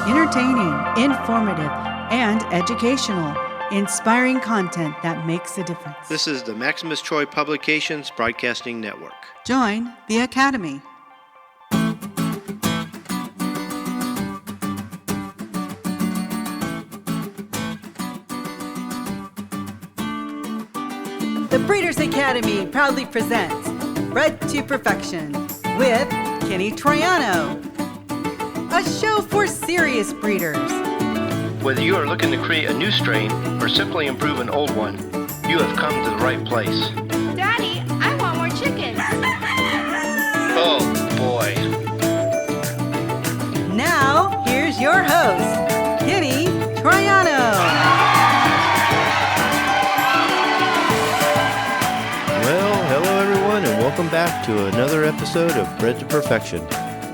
Entertaining, informative, and educational. Inspiring content that makes a difference. This is the Maximus Troy Publications Broadcasting Network. Join the Academy. The Breeders' Academy proudly presents Bred to Perfection with Kenny Troiano, a show for serious breeders. Whether you are looking to create a new strain or simply improve an old one, you have come to the right place. Daddy, I want more chickens. Oh, boy. Now, here's your host, Kenny Troiano. Well, hello everyone, and welcome back to another episode of Bred to Perfection.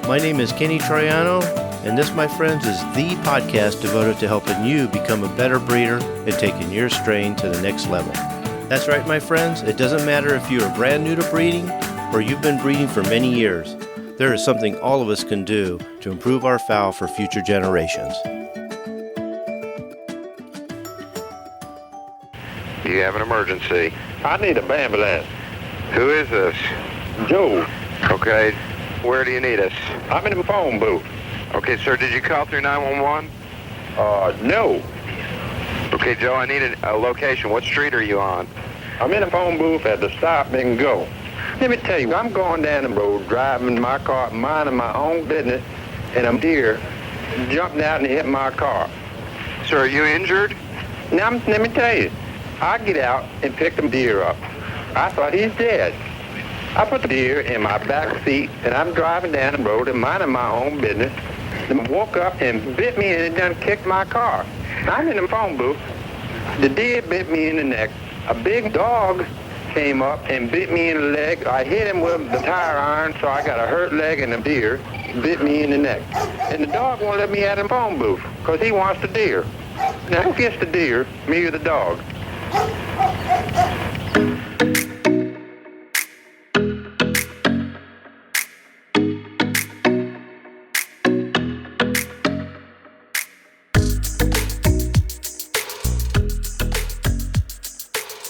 My name is Kenny Troiano, and this, my friends, is the podcast devoted to helping you become a better breeder and taking your strain to the next level. That's right, my friends. It doesn't matter if you are brand new to breeding or you've been breeding for many years. There is something all of us can do to improve our fowl for future generations. You have an emergency. I need an ambulance. Who is this? Joe, Okay. Where do you need us? I'm in the phone booth. Okay, sir, did you call through 911? No. Okay, Joe, I need a location. What street are you on? I'm in the phone booth at the Stop and Go. Let me tell you, I'm going down the road, driving my car, minding my own business, and a deer jumped out and hit my car. Sir, are you injured? Now, let me tell you, I get out and pick the deer up. I thought he's dead. I put the deer in my back seat, and I'm driving down the road and minding my own business. And woke up and bit me, and it done kicked my car. I'm in the phone booth. The deer bit me in the neck. A big dog came up and bit me in the leg. I hit him with the tire iron, so I got a hurt leg, and the deer bit me in the neck. And the dog won't let me out of the phone booth because he wants the deer. Now, who gets the deer, me or the dog?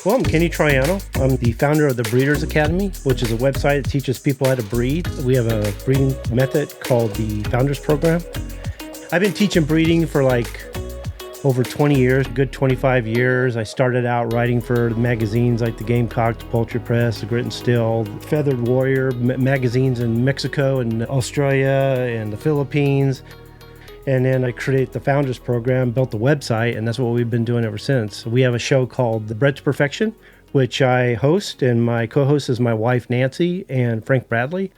Well, I'm Kenny Troiano. I'm the founder of the Breeders' Academy, which is a website that teaches people how to breed. We have a breeding method called the Founders Program. I've been teaching breeding for over 20 years, good 25 years. I started out writing for magazines like the Gamecock, the Poultry Press, the Grit and Still, Feathered Warrior magazines in Mexico and Australia and the Philippines. And then I created the Founders Program, built the website, and that's what we've been doing ever since. We have a show called The Bred to Perfection, which I host, and my co-host is my wife, Nancy, and Frank Bradley.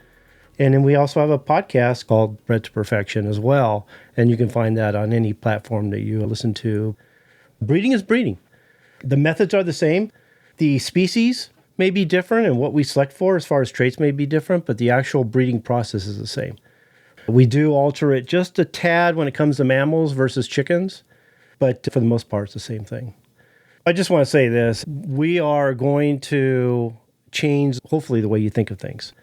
And then we also have a podcast called Bred to Perfection as well, and you can find that on any platform that you listen to. Breeding is breeding. The methods are the same. The species may be different, and what we select for as far as traits may be different, but the actual breeding process is the same. We do alter it just a tad when it comes to mammals versus chickens, but for the most part, it's the same thing. I just want to say this. We are going to change, hopefully, the way you think of things.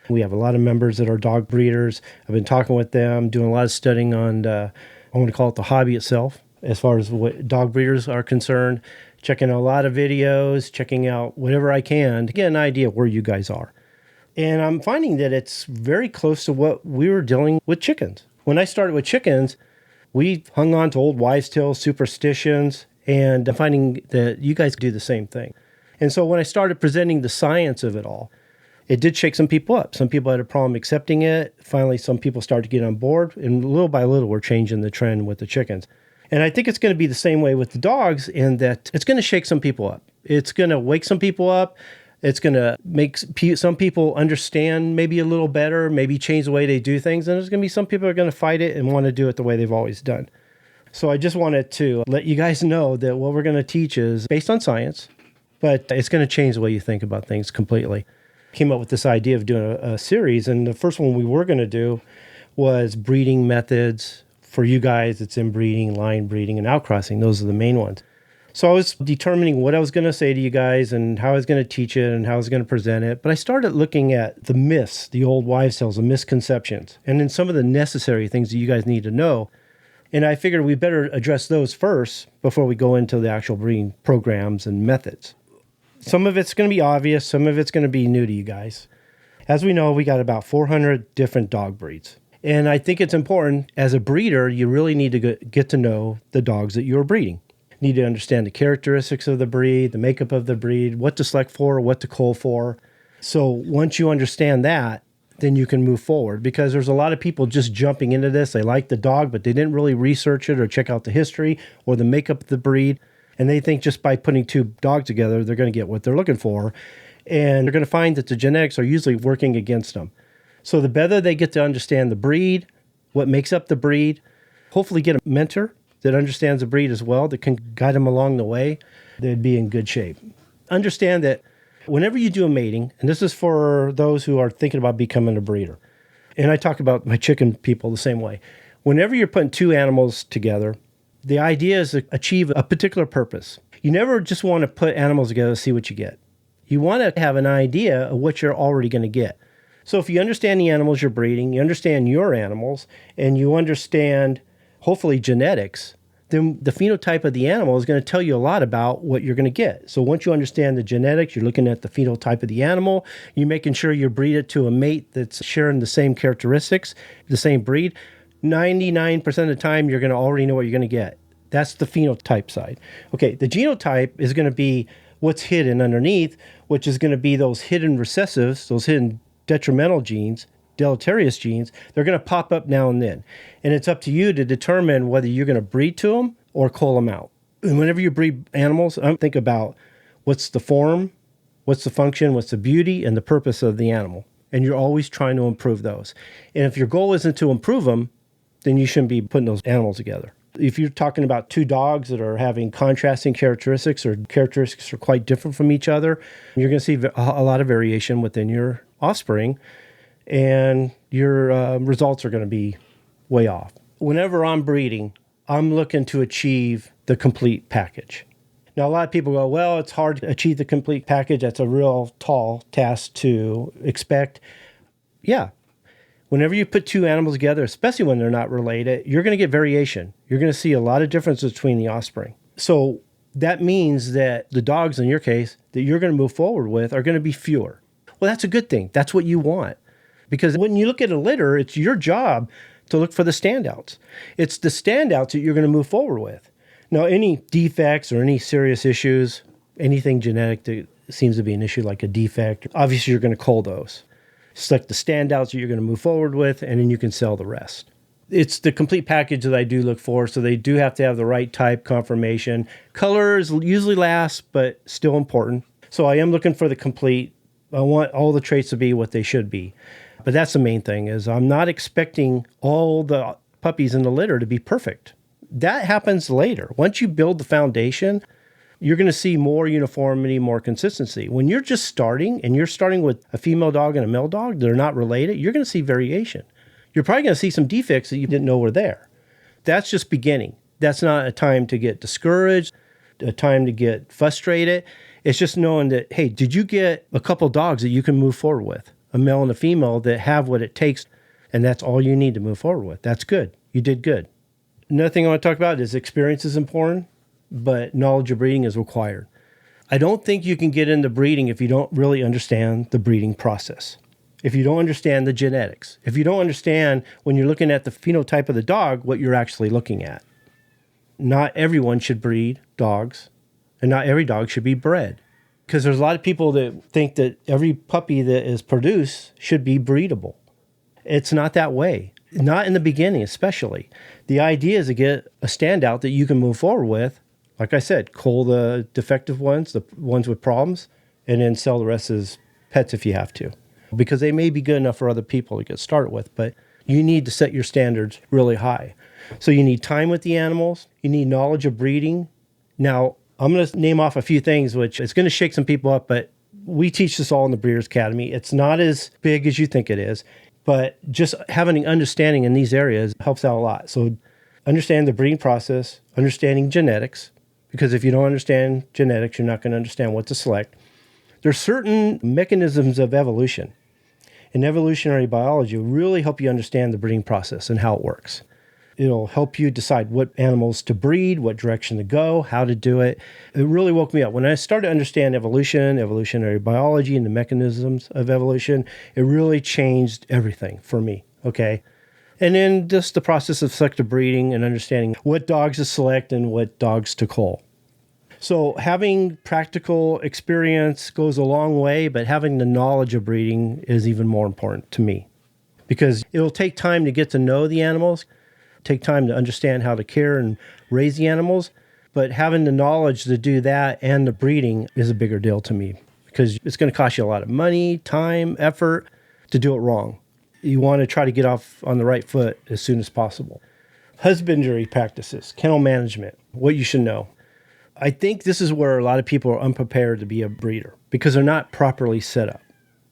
We have a lot of members that are dog breeders. I've been talking with them, doing a lot of studying on, I want to call it the hobby itself, as far as what dog breeders are concerned, checking out a lot of videos, checking out whatever I can to get an idea of where you guys are. And I'm finding that it's very close to what we were dealing with chickens. When I started with chickens, we hung on to old wives' tales, superstitions, and I'm finding that you guys do the same thing. And so when I started presenting the science of it all, it did shake some people up. Some people had a problem accepting it. Finally, some people started to get on board, and little by little, we're changing the trend with the chickens. And I think it's going to be the same way with the dogs in that it's going to shake some people up. It's going to wake some people up. It's going to make some people understand maybe a little better, maybe change the way they do things. And there's going to be some people who are going to fight it and want to do it the way they've always done. So I just wanted to let you guys know that what we're going to teach is based on science, but it's going to change the way you think about things completely. Came up with this idea of doing a series. And the first one we were going to do was breeding methods for you guys. It's inbreeding, line breeding, and outcrossing. Those are the main ones. So I was determining what I was going to say to you guys and how I was going to teach it and how I was going to present it. But I started looking at the myths, the old wives' tales, the misconceptions, and then some of the necessary things that you guys need to know And I figured we better address those first before we go into the actual breeding programs and methods. Some of it's going to be obvious. Some of it's going to be new to you guys. As we know, we got about 400 different dog breeds. And I think it's important as a breeder, you really need to get to know the dogs that you're breeding. You need to understand the characteristics of the breed, the makeup of the breed, what to select for, what to cull for. So once you understand that, then you can move forward, because there's a lot of people just jumping into this. They like the dog, but they didn't really research it or check out the history or the makeup of the breed. And they think just by putting two dogs together, they're going to get what they're looking for. And they're going to find that the genetics are usually working against them. So the better they get to understand the breed, what makes up the breed, hopefully get a mentor that understands the breed as well, that can guide them along the way, they'd be in good shape. Understand that whenever you do a mating, and this is for those who are thinking about becoming a breeder, and I talk about my chicken people the same way. Whenever you're putting two animals together, the idea is to achieve a particular purpose. You never just want to put animals together to see what you get. You want to have an idea of what you're already going to get. So if you understand the animals you're breeding, you understand your animals, and you understand, hopefully, genetics, then the phenotype of the animal is going to tell you a lot about what you're going to get. So once you understand the genetics, you're looking at the phenotype of the animal, you're making sure you breed it to a mate that's sharing the same characteristics, the same breed. 99% of the time, you're going to already know what you're going to get. That's the phenotype side. Okay, the genotype is going to be what's hidden underneath, which is going to be those hidden recessives, those hidden detrimental genes, deleterious genes. They're going to pop up now and then. And it's up to you to determine whether you're going to breed to them or cull them out. And whenever you breed animals, think about what's the form, what's the function, what's the beauty, and the purpose of the animal. And you're always trying to improve those. And if your goal isn't to improve them, then you shouldn't be putting those animals together. If you're talking about two dogs that are having contrasting characteristics, or characteristics are quite different from each other, you're going to see a lot of variation within your offspring, and your results are going to be way off. Whenever I'm breeding, I'm looking to achieve the complete package. Now, a lot of people go, well, it's hard to achieve the complete package. That's a real tall task to expect. Yeah. Whenever you put two animals together, especially when they're not related, you're going to get variation. You're going to see a lot of differences between the offspring. So that means that the dogs, in your case, that you're going to move forward with are going to be fewer. Well, that's a good thing. That's what you want. Because when you look at a litter, it's your job to look for the standouts. It's the standouts that you're going to move forward with. Now, any defects or any serious issues, anything genetic that seems to be an issue like a defect, obviously you're going to cull those. Select the standouts that you're going to move forward with, and then you can sell the rest. It's the complete package that I do look for, so they do have to have the right type conformation. Colors usually last, but still important. So I am looking for the complete. I want all the traits to be what they should be. But that's the main thing, is I'm not expecting all the puppies in the litter to be perfect. That happens later. Once you build the foundation, you're going to see more uniformity, more consistency. When you're just starting, and you're starting with a female dog and a male dog, they're not related, you're going to see variation. You're probably going to see some defects that you didn't know were there. That's just beginning. That's not a time to get discouraged, a time to get frustrated. It's just knowing that, hey, did you get a couple dogs that you can move forward with? A male and a female that have what it takes, and that's all you need to move forward with. That's good. You did good. Another thing I want to talk about is experience is important, but knowledge of breeding is required. I don't think you can get into breeding if you don't really understand the breeding process. If you don't understand the genetics. If you don't understand, when you're looking at the phenotype of the dog, what you're actually looking at. Not everyone should breed dogs, and not every dog should be bred. Because there's a lot of people that think that every puppy that is produced should be breedable. It's not that way. Not in the beginning, especially. The idea is to get a standout that you can move forward with. Like I said, cull the defective ones, the ones with problems, and then sell the rest as pets if you have to. Because they may be good enough for other people to get started with, but you need to set your standards really high. So you need time with the animals. You need knowledge of breeding. Now, I'm going to name off a few things, which it's going to shake some people up, but we teach this all in the Breeders' Academy. It's not as big as you think it is, but just having an understanding in these areas helps out a lot. So understand the breeding process, understanding genetics, because if you don't understand genetics, you're not going to understand what to select. There's certain mechanisms of evolution. And evolutionary biology will really help you understand the breeding process and how it works. It'll help you decide what animals to breed, what direction to go, how to do it. It really woke me up. When I started to understand evolution, evolutionary biology, and the mechanisms of evolution, it really changed everything for me, okay? And then just the process of selective breeding and understanding what dogs to select and what dogs to cull. So having practical experience goes a long way, but having the knowledge of breeding is even more important to me, because it'll take time to get to know the animals, take time to understand how to care and raise the animals, but having the knowledge to do that and the breeding is a bigger deal to me, because it's going to cost you a lot of money, time, effort to do it wrong. You want to try to get off on the right foot as soon as possible. Husbandry practices, kennel management, what you should know. I think this is where a lot of people are unprepared to be a breeder because they're not properly set up.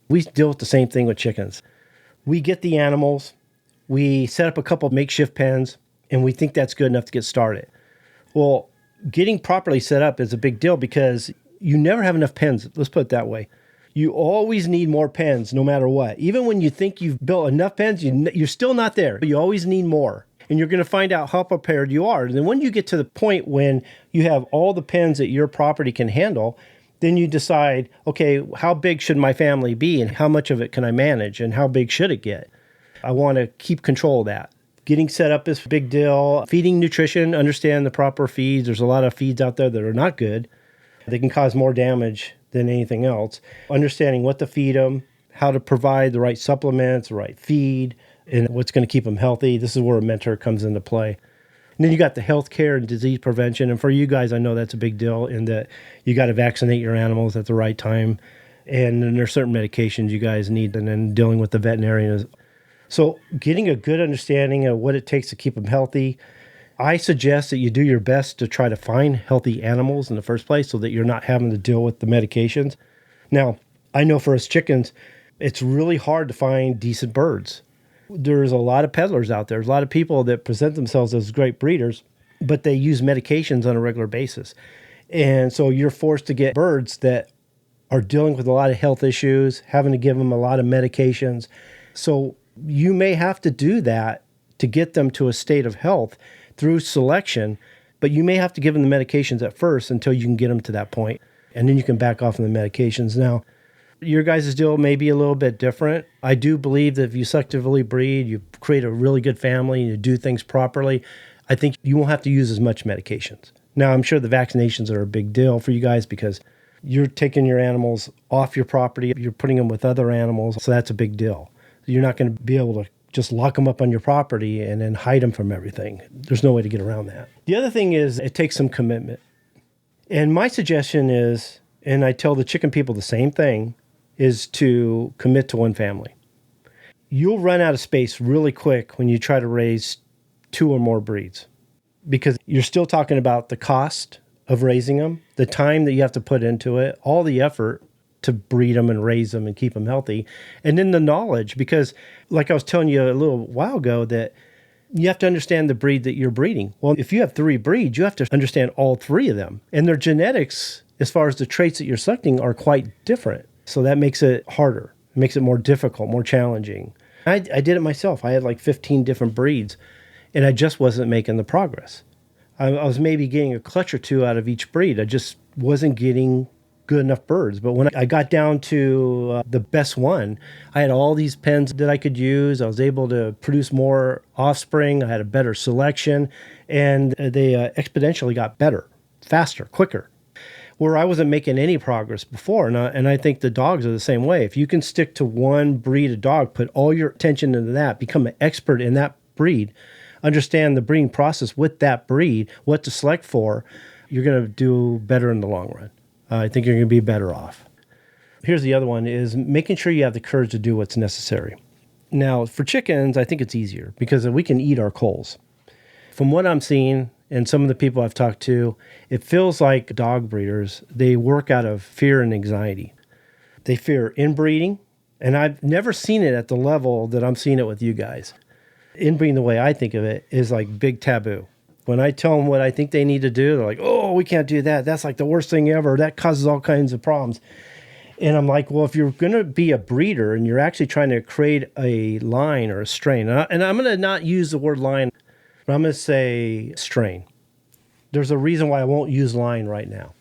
We deal with the same thing with chickens. We get the animals, we set up a couple of makeshift pens, and we think that's good enough to get started. Well, getting properly set up is a big deal because you never have enough pens. Let's put it that way. You always need more pens no matter what. Even when you think you've built enough pens, you're still not there. You always need more. And you're going to find out how prepared you are. And then when you get to the point when you have all the pens that your property can handle, then you decide, okay, how big should my family be and how much of it can I manage and how big should it get? I want to keep control of that. Getting set up is a big deal. Feeding nutrition, understand the proper feeds. There's a lot of feeds out there that are not good. They can cause more damage than anything else. Understanding what to feed them, how to provide the right supplements, the right feed, and what's going to keep them healthy. This is where a mentor comes into play. And then you got the health care and disease prevention. And for you guys, I know that's a big deal in that you got to vaccinate your animals at the right time. And then there's certain medications you guys need, and then dealing with the veterinarian. So getting a good understanding of what it takes to keep them healthy. I suggest that you do your best to try to find healthy animals in the first place so that you're not having to deal with the medications. Now, I know for us chickens, it's really hard to find decent birds. There's a lot of peddlers out there. There's a lot of people that present themselves as great breeders, but they use medications on a regular basis. And so you're forced to get birds that are dealing with a lot of health issues, having to give them a lot of medications. So you may have to do that to get them to a state of health through selection, but you may have to give them the medications at first until you can get them to that point, and then you can back off on the medications. Now, your guys' deal may be a little bit different. I do believe that if you selectively breed, you create a really good family, you do things properly, I think you won't have to use as much medications. Now, I'm sure the vaccinations are a big deal for you guys because you're taking your animals off your property, you're putting them with other animals, so that's a big deal. You're not going to be able to just lock them up on your property and then hide them from everything. There's no way to get around that. The other thing is it takes some commitment. And my suggestion is, and I tell the chicken people the same thing, is to commit to one family. You'll run out of space really quick when you try to raise 2 or more breeds because you're still talking about the cost of raising them, the time that you have to put into it, all the effort to breed them and raise them and keep them healthy. And then the knowledge, because like I was telling you a little while ago, that you have to understand the breed that you're breeding. Well, if you have 3 breeds, you have to understand all 3 of them. And their genetics, as far as the traits that you're selecting, are quite different. So that makes it harder. It makes it more difficult, more challenging. I did it myself. I had like 15 different breeds, and I just wasn't making the progress. I was maybe getting a clutch or 2 out of each breed. I just wasn't getting good enough birds. But when I got down to the best one, I had all these pens that I could use. I was able to produce more offspring. I had a better selection, and they exponentially got better, faster, quicker, where I wasn't making any progress before. And I think the dogs are the same way. If you can stick to one breed of dog, put all your attention into that, become an expert in that breed, understand the breeding process with that breed, what to select for, you're going to do better in the long run. I think you're going to be better off. Here's the other one, is making sure you have the courage to do what's necessary. Now, for chickens, I think it's easier because we can eat our culls. From what I'm seeing, and some of the people I've talked to, it feels like dog breeders, they work out of fear and anxiety. They fear inbreeding, and I've never seen it at the level that I'm seeing it with you guys. Inbreeding, the way I think of it, is like big taboo. When I tell them what I think they need to do, they're like, oh, we can't do that. That's like the worst thing ever. That causes all kinds of problems. And I'm like, well, if you're going to be a breeder and you're actually trying to create a line or a strain, and I'm going to not use the word line, I'm going to say strain. There's a reason why I won't use line right now.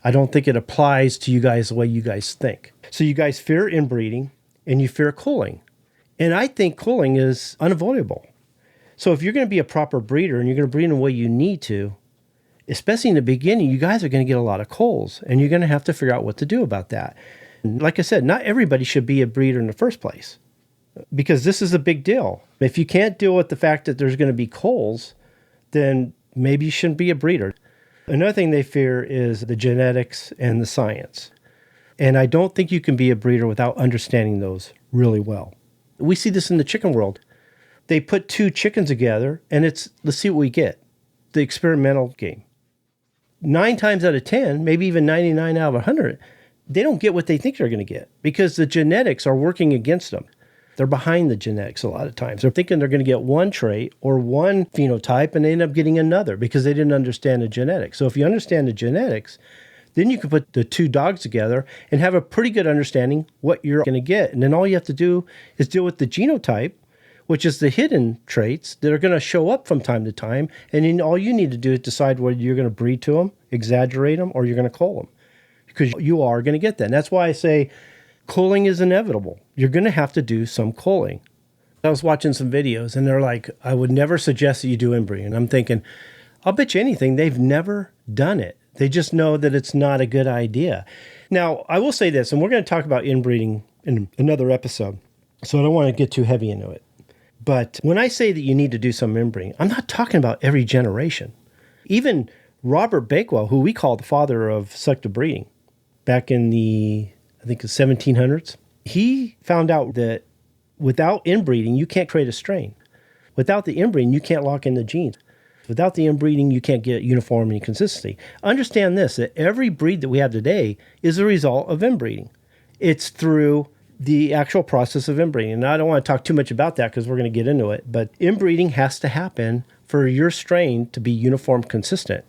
I don't think it applies to you guys the way you guys think. So you guys fear inbreeding and you fear culling. And I think culling is unavoidable. So if you're going to be a proper breeder and you're going to breed in the way you need to, especially in the beginning, you guys are going to get a lot of culls and you're going to have to figure out what to do about that. And like I said, not everybody should be a breeder in the first place because this is a big deal. If you can't deal with the fact that there's going to be culls, then maybe you shouldn't be a breeder. Another thing they fear is the genetics and the science. And I don't think you can be a breeder without understanding those really well. We see this in the chicken world. They put two chickens together and let's see what we get. The experimental game. 9 times out of 10, maybe even 99 out of 100, they don't get what they think they're going to get because the genetics are working against them. They're behind the genetics a lot of times. They're thinking they're going to get one trait or one phenotype and they end up getting another because they didn't understand the genetics. So if you understand the genetics, then you can put the two dogs together and have a pretty good understanding what you're going to get. And then all you have to do is deal with the genotype, which is the hidden traits that are going to show up from time to time. And then all you need to do is decide whether you're going to breed to them, exaggerate them, or you're going to cull them. Because you are going to get that. And that's why I say culling is inevitable. You're going to have to do some culling. I was watching some videos and they're like, I would never suggest that you do inbreeding. And I'm thinking, I'll bet you anything, they've never done it. They just know that it's not a good idea. Now, I will say this, and we're going to talk about inbreeding in another episode, so I don't want to get too heavy into it. But when I say that you need to do some inbreeding, I'm not talking about every generation. Even Robert Bakewell, who we call the father of selective breeding, back in the 1700s, he found out that without inbreeding, you can't create a strain. Without the inbreeding, you can't lock in the genes. Without the inbreeding, you can't get uniformity and consistency. Understand this, that every breed that we have today is a result of inbreeding. It's through the actual process of inbreeding. And I don't want to talk too much about that because we're going to get into it, but inbreeding has to happen for your strain to be uniform, consistent.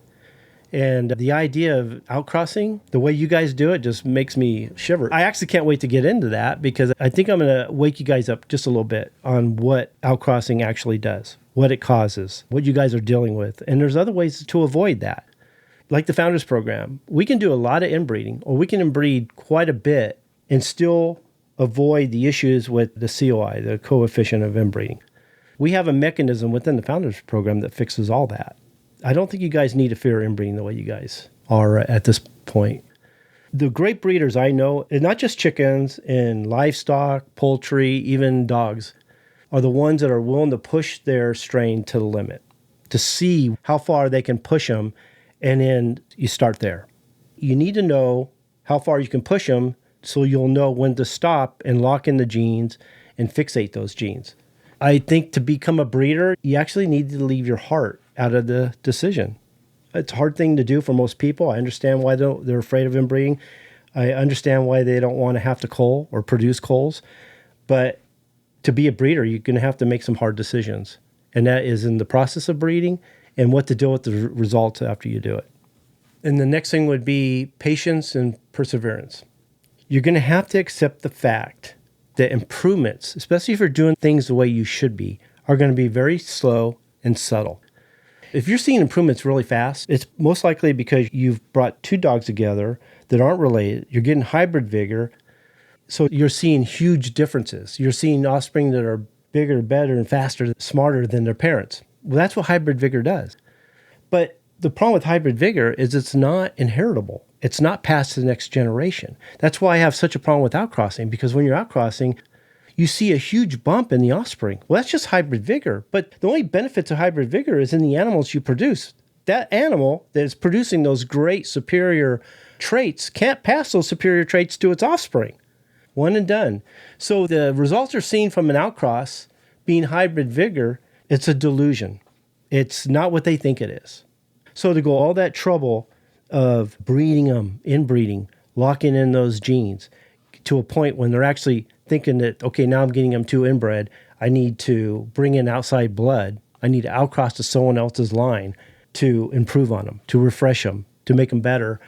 And the idea of outcrossing, the way you guys do it, just makes me shiver. I actually can't wait to get into that because I think I'm going to wake you guys up just a little bit on what outcrossing actually does, what it causes, what you guys are dealing with. And there's other ways to avoid that. Like the Founders Program, we can do a lot of inbreeding, or we can inbreed quite a bit and still avoid the issues with the COI, the coefficient of inbreeding. We have a mechanism within the Founders Program that fixes all that. I don't think you guys need to fear inbreeding the way you guys are at this point. The great breeders I know, and not just chickens and livestock, poultry, even dogs, are the ones that are willing to push their strain to the limit, to see how far they can push them, and then you start there. You need to know how far you can push them so you'll know when to stop and lock in the genes and fixate those genes. I think to become a breeder, you actually need to leave your heart out of the decision. It's a hard thing to do for most people. I understand why they're afraid of inbreeding. I understand why they don't want to have to cull or produce culls. But to be a breeder, you're going to have to make some hard decisions. And that is in the process of breeding and what to do with the results after you do it. And the next thing would be patience and perseverance. You're going to have to accept the fact that improvements, especially if you're doing things the way you should be, are going to be very slow and subtle. If you're seeing improvements really fast, it's most likely because you've brought two dogs together that aren't related. You're getting hybrid vigor. So you're seeing huge differences. You're seeing offspring that are bigger, better, and faster, smarter than their parents. Well, that's what hybrid vigor does. But the problem with hybrid vigor is it's not inheritable. It's not passed to the next generation. That's why I have such a problem with outcrossing, because when you're outcrossing, you see a huge bump in the offspring. Well, that's just hybrid vigor. But the only benefit to hybrid vigor is in the animals you produce. That animal that is producing those great superior traits can't pass those superior traits to its offspring. One and done. So the results are seen from an outcross being hybrid vigor. It's a delusion. It's not what they think it is. So to go all that trouble of breeding them, inbreeding, locking in those genes to a point when they're actually thinking that, okay, now I'm getting them too inbred. I need to bring in outside blood. I need to outcross to someone else's line to improve on them, to refresh them, to make them better.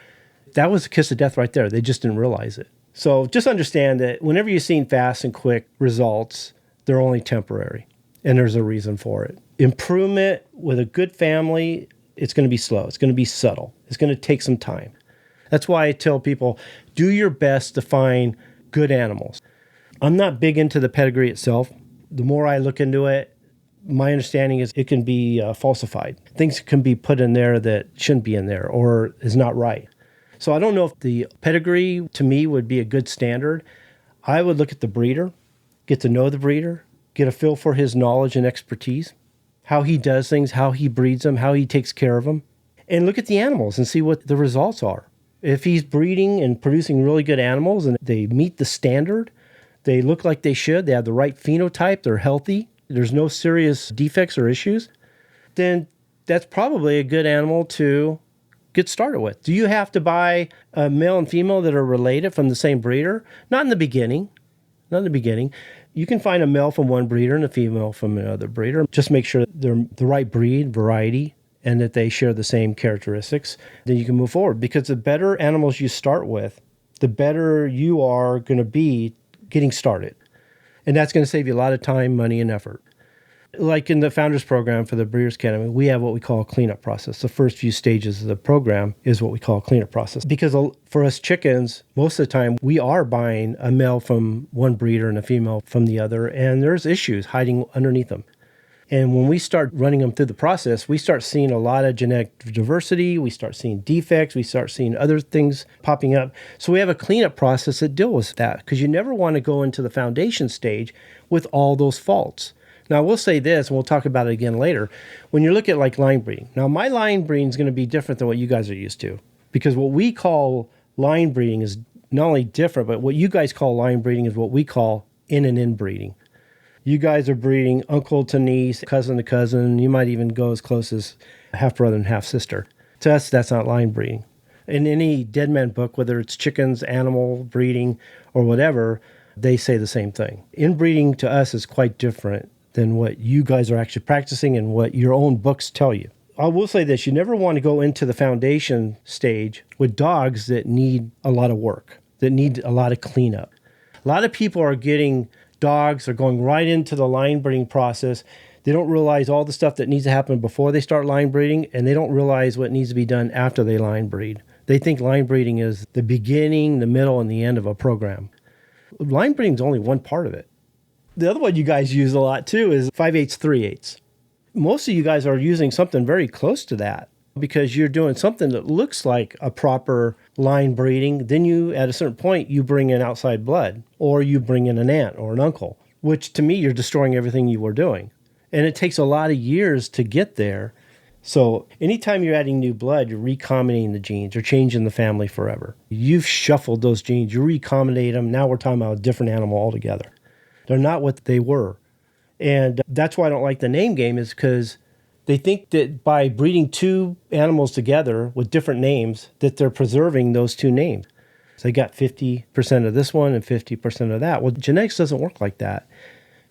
That was a kiss of death right there. They just didn't realize it. So just understand that whenever you're seeing fast and quick results, they're only temporary, and there's a reason for it. Improvement with a good family, it's going to be slow. It's going to be subtle. It's going to take some time. That's why I tell people, do your best to find good animals. I'm not big into the pedigree itself. The more I look into it, my understanding is it can be falsified. Things can be put in there that shouldn't be in there or is not right. So I don't know if the pedigree to me would be a good standard. I would look at the breeder, get to know the breeder, get a feel for his knowledge and expertise, how he does things, how he breeds them, how he takes care of them, and look at the animals and see what the results are. If he's breeding and producing really good animals and they meet the standard, they look like they should, they have the right phenotype, they're healthy, there's no serious defects or issues, then that's probably a good animal to get started with. Do you have to buy a male and female that are related from the same breeder? Not in the beginning. Not in the beginning. You can find a male from one breeder and a female from another breeder. Just make sure they're the right breed, variety, and that they share the same characteristics. Then you can move forward. Because the better animals you start with, the better you are going to be getting started. And that's going to save you a lot of time, money, and effort. Like in the Founders Program for the Breeders' Academy, we have what we call a cleanup process. The first few stages of the program is what we call a cleanup process. Because for us chickens, most of the time, we are buying a male from one breeder and a female from the other, and there's issues hiding underneath them. And when we start running them through the process, we start seeing a lot of genetic diversity, we start seeing defects, we start seeing other things popping up. So we have a cleanup process that deals with that, because you never want to go into the foundation stage with all those faults. Now, I will say this, and we'll talk about it again later. When you look at like line breeding, now my line breeding is going to be different than what you guys are used to, because what we call line breeding is not only different, but what you guys call line breeding is what we call in and in breeding. You guys are breeding uncle to niece, cousin to cousin. You might even go as close as half brother and half sister. To us, that's not line breeding. In any dead man book, whether it's chickens, animal breeding, or whatever, they say the same thing. Inbreeding to us is quite different than what you guys are actually practicing and what your own books tell you. I will say this, you never want to go into the foundation stage with dogs that need a lot of work, that need a lot of cleanup. A lot of people are getting dogs, are going right into the line breeding process. They don't realize all the stuff that needs to happen before they start line breeding, and they don't realize what needs to be done after they line breed. They think line breeding is the beginning, the middle, and the end of a program. Line breeding is only one part of it. The other one you guys use a lot too is 5/8, 3/8. Most of you guys are using something very close to that because you're doing something that looks like a proper line breeding. Then you, at a certain point, you bring in outside blood, or you bring in an aunt or an uncle, which to me, you're destroying everything you were doing. And it takes a lot of years to get there. So anytime you're adding new blood, you're recombinating the genes. You're changing the family forever. You've shuffled those genes. You recombinate them. Now we're talking about a different animal altogether. They're not what they were. And that's why I don't like the name game, is because they think that by breeding two animals together with different names, that they're preserving those two names. So they got 50% of this one and 50% of that. Well, genetics doesn't work like that.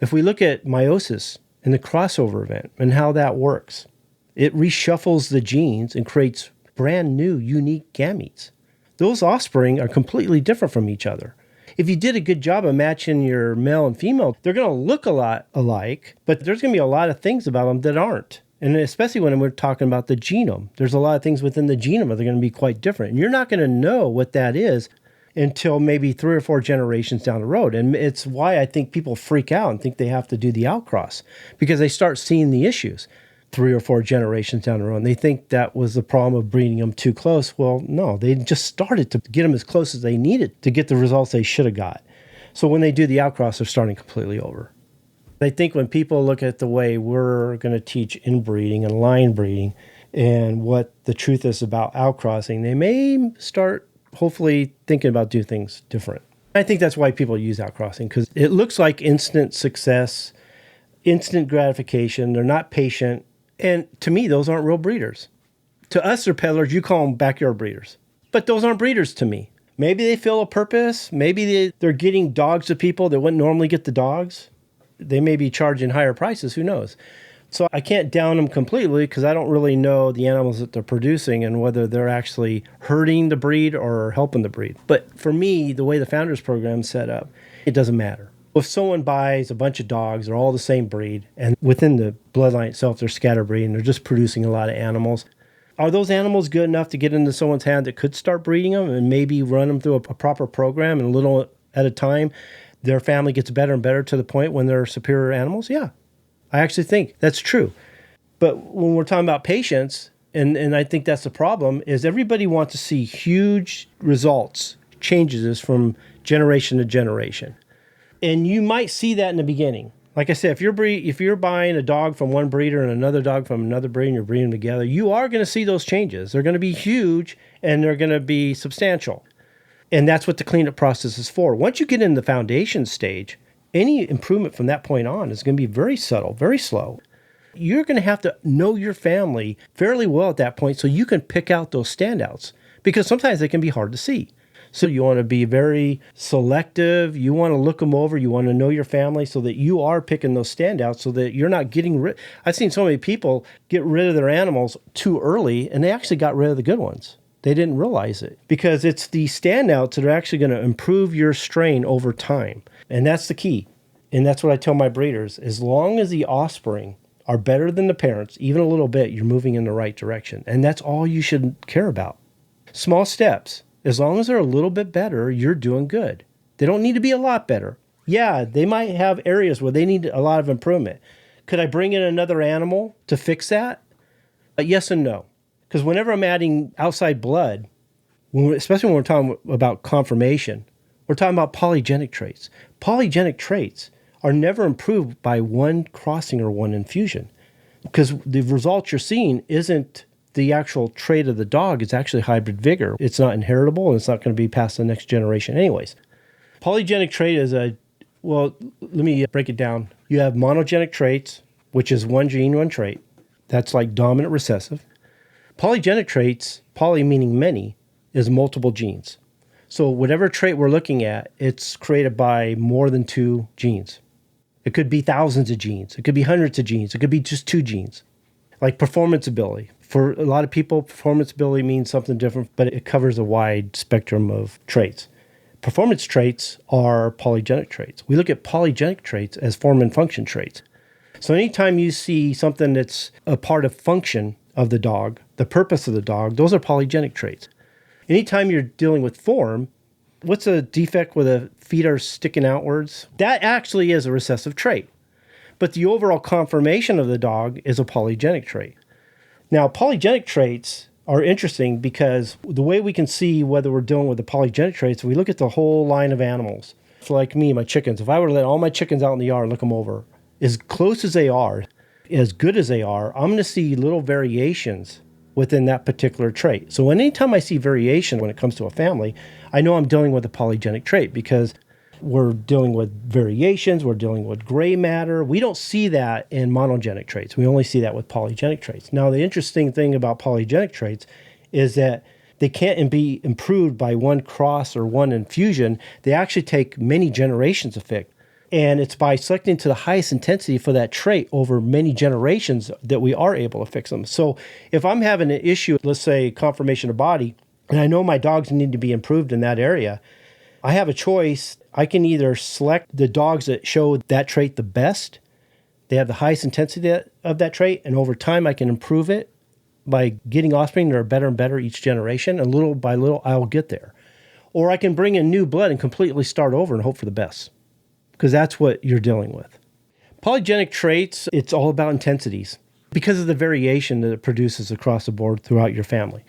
If we look at meiosis and the crossover event and how that works, it reshuffles the genes and creates brand new, unique gametes. Those offspring are completely different from each other. If you did a good job of matching your male and female, they're going to look a lot alike, but there's going to be a lot of things about them that aren't. And especially when we're talking about the genome, there's a lot of things within the genome that are going to be quite different. And you're not going to know what that is until maybe 3 or 4 generations down the road. And it's why I think people freak out and think they have to do the outcross, because they start seeing the issues 3 or 4 generations down the road. And they think that was the problem of breeding them too close. Well, no, they just started to get them as close as they needed to get the results they should have got. So when they do the outcross, they're starting completely over. I think when people look at the way we're going to teach inbreeding and line breeding and what the truth is about outcrossing, they may start hopefully thinking about doing things different. I think that's why people use outcrossing, because it looks like instant success, instant gratification. They're not patient. And to me, those aren't real breeders. To us, they're peddlers. You call them backyard breeders. But those aren't breeders to me. Maybe they feel a purpose. Maybe they're getting dogs to people that wouldn't normally get the dogs. They may be charging higher prices. Who knows? So I can't down them completely because I don't really know the animals that they're producing and whether they're actually hurting the breed or helping the breed. But for me, the way the Founders Program is set up, it doesn't matter. If someone buys a bunch of dogs, they're all the same breed, and within the bloodline itself, they're scatterbreed and they're just producing a lot of animals. Are those animals good enough to get into someone's hand that could start breeding them and maybe run them through a proper program, and a little at a time, their family gets better and better to the point when they're superior animals? Yeah, I actually think that's true. But when we're talking about patience, and I think that's the problem, is everybody wants to see huge results, changes from generation to generation. And you might see that in the beginning. Like I said, if you're buying a dog from one breeder and another dog from another breed and you're breeding them together, you are going to see those changes. They're going to be huge and they're going to be substantial. And that's what the cleanup process is for. Once you get in the foundation stage, any improvement from that point on is going to be very subtle, very slow. You're going to have to know your family fairly well at that point so you can pick out those standouts, because sometimes they can be hard to see. So you want to be very selective. You want to look them over. You want to know your family so that you are picking those standouts so that you're not getting rid. I've seen so many people get rid of their animals too early, and they actually got rid of the good ones. They didn't realize it, because it's the standouts that are actually going to improve your strain over time. And that's the key. And that's what I tell my breeders. As long as the offspring are better than the parents, even a little bit, you're moving in the right direction. And that's all you should care about. Small steps. As long as they're a little bit better, you're doing good. They don't need to be a lot better. Yeah, they might have areas where they need a lot of improvement. Could I bring in another animal to fix that? Yes and no. Because whenever I'm adding outside blood, especially when we're talking about conformation, we're talking about polygenic traits. Polygenic traits are never improved by one crossing or one infusion, because the results you're seeing isn't the actual trait of the dog. It's actually hybrid vigor. It's not inheritable, and it's not going to be passed to the next generation anyways. Polygenic trait is let me break it down. You have monogenic traits, which is one gene, one trait. That's like dominant recessive. Polygenic traits, poly meaning many, is multiple genes. So whatever trait we're looking at, it's created by more than 2 genes. It could be thousands of genes. It could be hundreds of genes. It could be just 2 genes. Like performance ability. For a lot of people, performance ability means something different, but it covers a wide spectrum of traits. Performance traits are polygenic traits. We look at polygenic traits as form and function traits. So anytime you see something that's a part of function of the dog, the purpose of the dog, those are polygenic traits. Anytime you're dealing with form, what's a defect where the feet are sticking outwards? That actually is a recessive trait. But the overall conformation of the dog is a polygenic trait. Now, polygenic traits are interesting because the way we can see whether we're dealing with the polygenic traits, we look at the whole line of animals. So like me, my chickens, if I were to let all my chickens out in the yard and look them over, as close as they are, as good as they are, I'm going to see little variations within that particular trait. So anytime I see variation when it comes to a family, I know I'm dealing with a polygenic trait, because we're dealing with variations, we're dealing with gray matter. We don't see that in monogenic traits. We only see that with polygenic traits. Now, the interesting thing about polygenic traits is that they can't be improved by one cross or one infusion. They actually take many generations to fix. And it's by selecting to the highest intensity for that trait over many generations that we are able to fix them. So if I'm having an issue, let's say conformation of body, and I know my dogs need to be improved in that area, I have a choice. I can either select the dogs that show that trait the best. They have the highest intensity of that trait, and over time I can improve it by getting offspring that are better and better each generation, and little by little I will get there. Or I can bring in new blood and completely start over and hope for the best, because that's what you're dealing with. Polygenic traits, it's all about intensities because of the variation that it produces across the board throughout your family.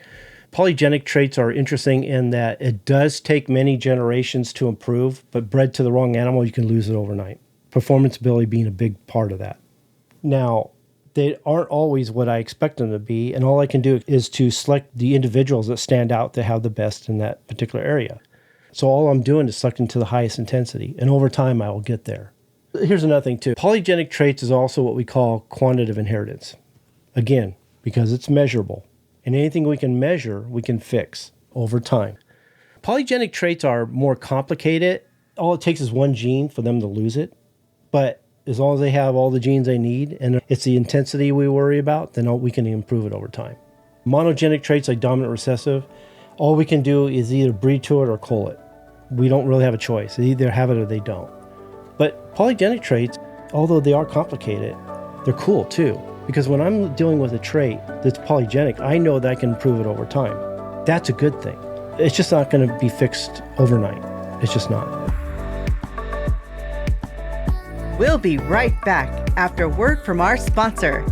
Polygenic traits are interesting in that it does take many generations to improve, but bred to the wrong animal, you can lose it overnight. Performance ability being a big part of that. Now, they aren't always what I expect them to be, and all I can do is to select the individuals that stand out that have the best in that particular area. So all I'm doing is selecting to the highest intensity, and over time I will get there. Here's another thing too. Polygenic traits is also what we call quantitative inheritance. Again, because it's measurable. And anything we can measure, we can fix over time. Polygenic traits are more complicated. All it takes is one gene for them to lose it. But as long as they have all the genes they need, and it's the intensity we worry about, then we can improve it over time. Monogenic traits like dominant recessive, all we can do is either breed to it or cull it. We don't really have a choice. They either have it or they don't. But polygenic traits, although they are complicated, they're cool too. Because when I'm dealing with a trait that's polygenic, I know that I can improve it over time. That's a good thing. It's just not going to be fixed overnight. It's just not. We'll be right back after a word from our sponsor.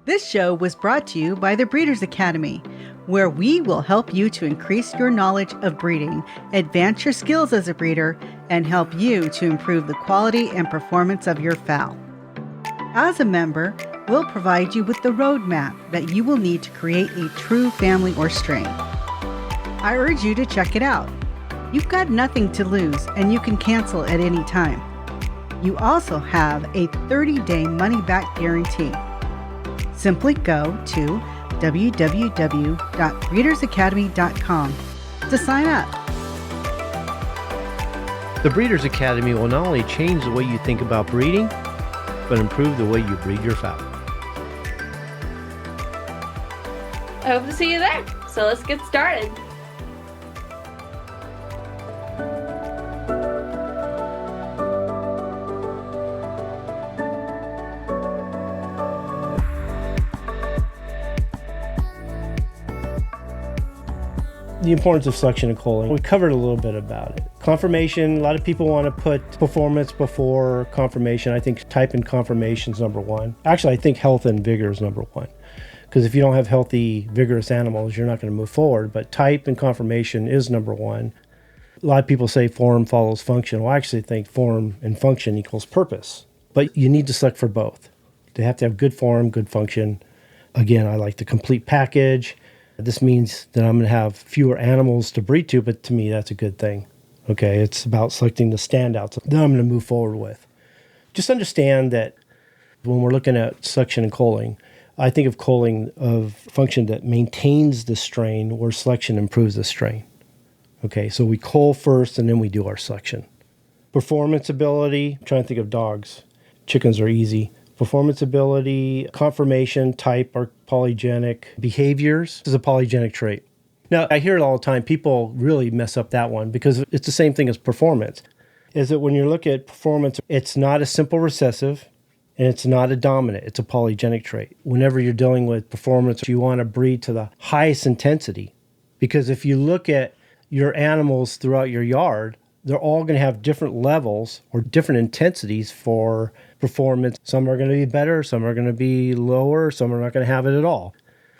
This show was brought to you by the Breeders Academy, where we will help you to increase your knowledge of breeding, advance your skills as a breeder, and help you to improve the quality and performance of your fowl. As a member, we'll provide you with the roadmap that you will need to create a true family or strain. I urge you to check it out. You've got nothing to lose, and you can cancel at any time. You also have a 30-day money-back guarantee. Simply go to www.breedersacademy.com to sign up. The Breeders Academy will not only change the way you think about breeding, but improve the way you breed your fowl. I hope to see you there. So let's get started. The importance of selection and culling. We covered a little bit about it. Conformation, a lot of people want to put performance before conformation. I think type and conformation is number one. Actually, I think health and vigor is number one. Because if you don't have healthy, vigorous animals, you're not going to move forward. But type and conformation is number one. A lot of people say form follows function. Well, I actually think form and function equals purpose. But you need to select for both. They have to have good form, good function. Again, I like the complete package. This means that I'm going to have fewer animals to breed to, but to me, that's a good thing. Okay, it's about selecting the standouts that I'm going to move forward with. Just understand that when we're looking at selection and culling, I think of culling of function that maintains the strain where selection improves the strain. Okay, so we cull first and then we do our selection. Performance ability, I'm trying to think of dogs. Chickens are easy. Performance ability, conformation, type are polygenic. Behaviors is a polygenic trait. Now, I hear it all the time. People really mess up that one because it's the same thing as performance. Is that when you look at performance, it's not a simple recessive and it's not a dominant. It's a polygenic trait. Whenever you're dealing with performance, you want to breed to the highest intensity. Because if you look at your animals throughout your yard, they're all going to have different levels or different intensities for performance. Some are going to be better, some are going to be lower, some are not going to have it at all.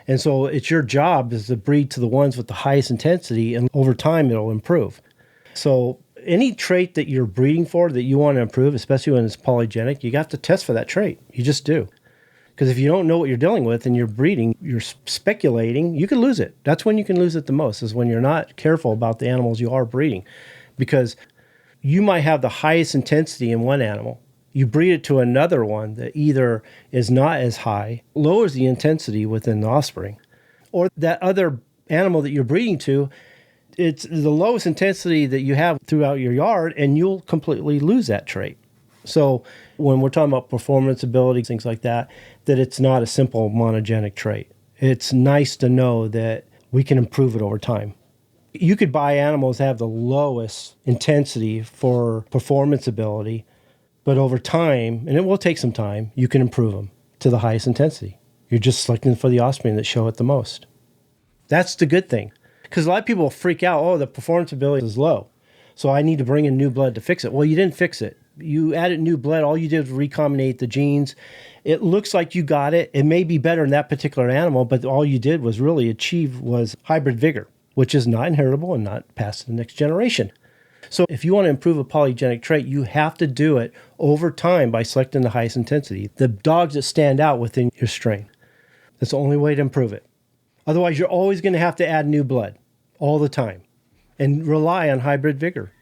And so it's your job is to breed to the ones with the highest intensity, and over time it'll improve. So any trait that you're breeding for that you want to improve, especially when it's polygenic, you have to test for that trait. You just do. Because if you don't know what you're dealing with and you're breeding, you're speculating, you can lose it. That's when you can lose it the most, is when you're not careful about the animals you are breeding. Because you might have the highest intensity in one animal. You breed it to another one that either is not as high, lowers the intensity within the offspring, or that other animal that you're breeding to, it's the lowest intensity that you have throughout your yard, and you'll completely lose that trait. So when we're talking about performance ability, things like that, that it's not a simple monogenic trait. It's nice to know that we can improve it over time. You could buy animals that have the lowest intensity for performance ability, but over time, and it will take some time, you can improve them to the highest intensity. You're just selecting for the offspring that show it the most. That's the good thing. Because a lot of people freak out, oh, the performance ability is low, so I need to bring in new blood to fix it. Well, you didn't fix it. You added new blood. All you did was recombinate the genes. It looks like you got it. It may be better in that particular animal, but all you did was really achieve was hybrid vigor, which is not inheritable and not passed to the next generation. So if you want to improve a polygenic trait, you have to do it over time by selecting the highest intensity, the dogs that stand out within your strain. That's the only way to improve it. Otherwise, you're always going to have to add new blood all the time and rely on hybrid vigor.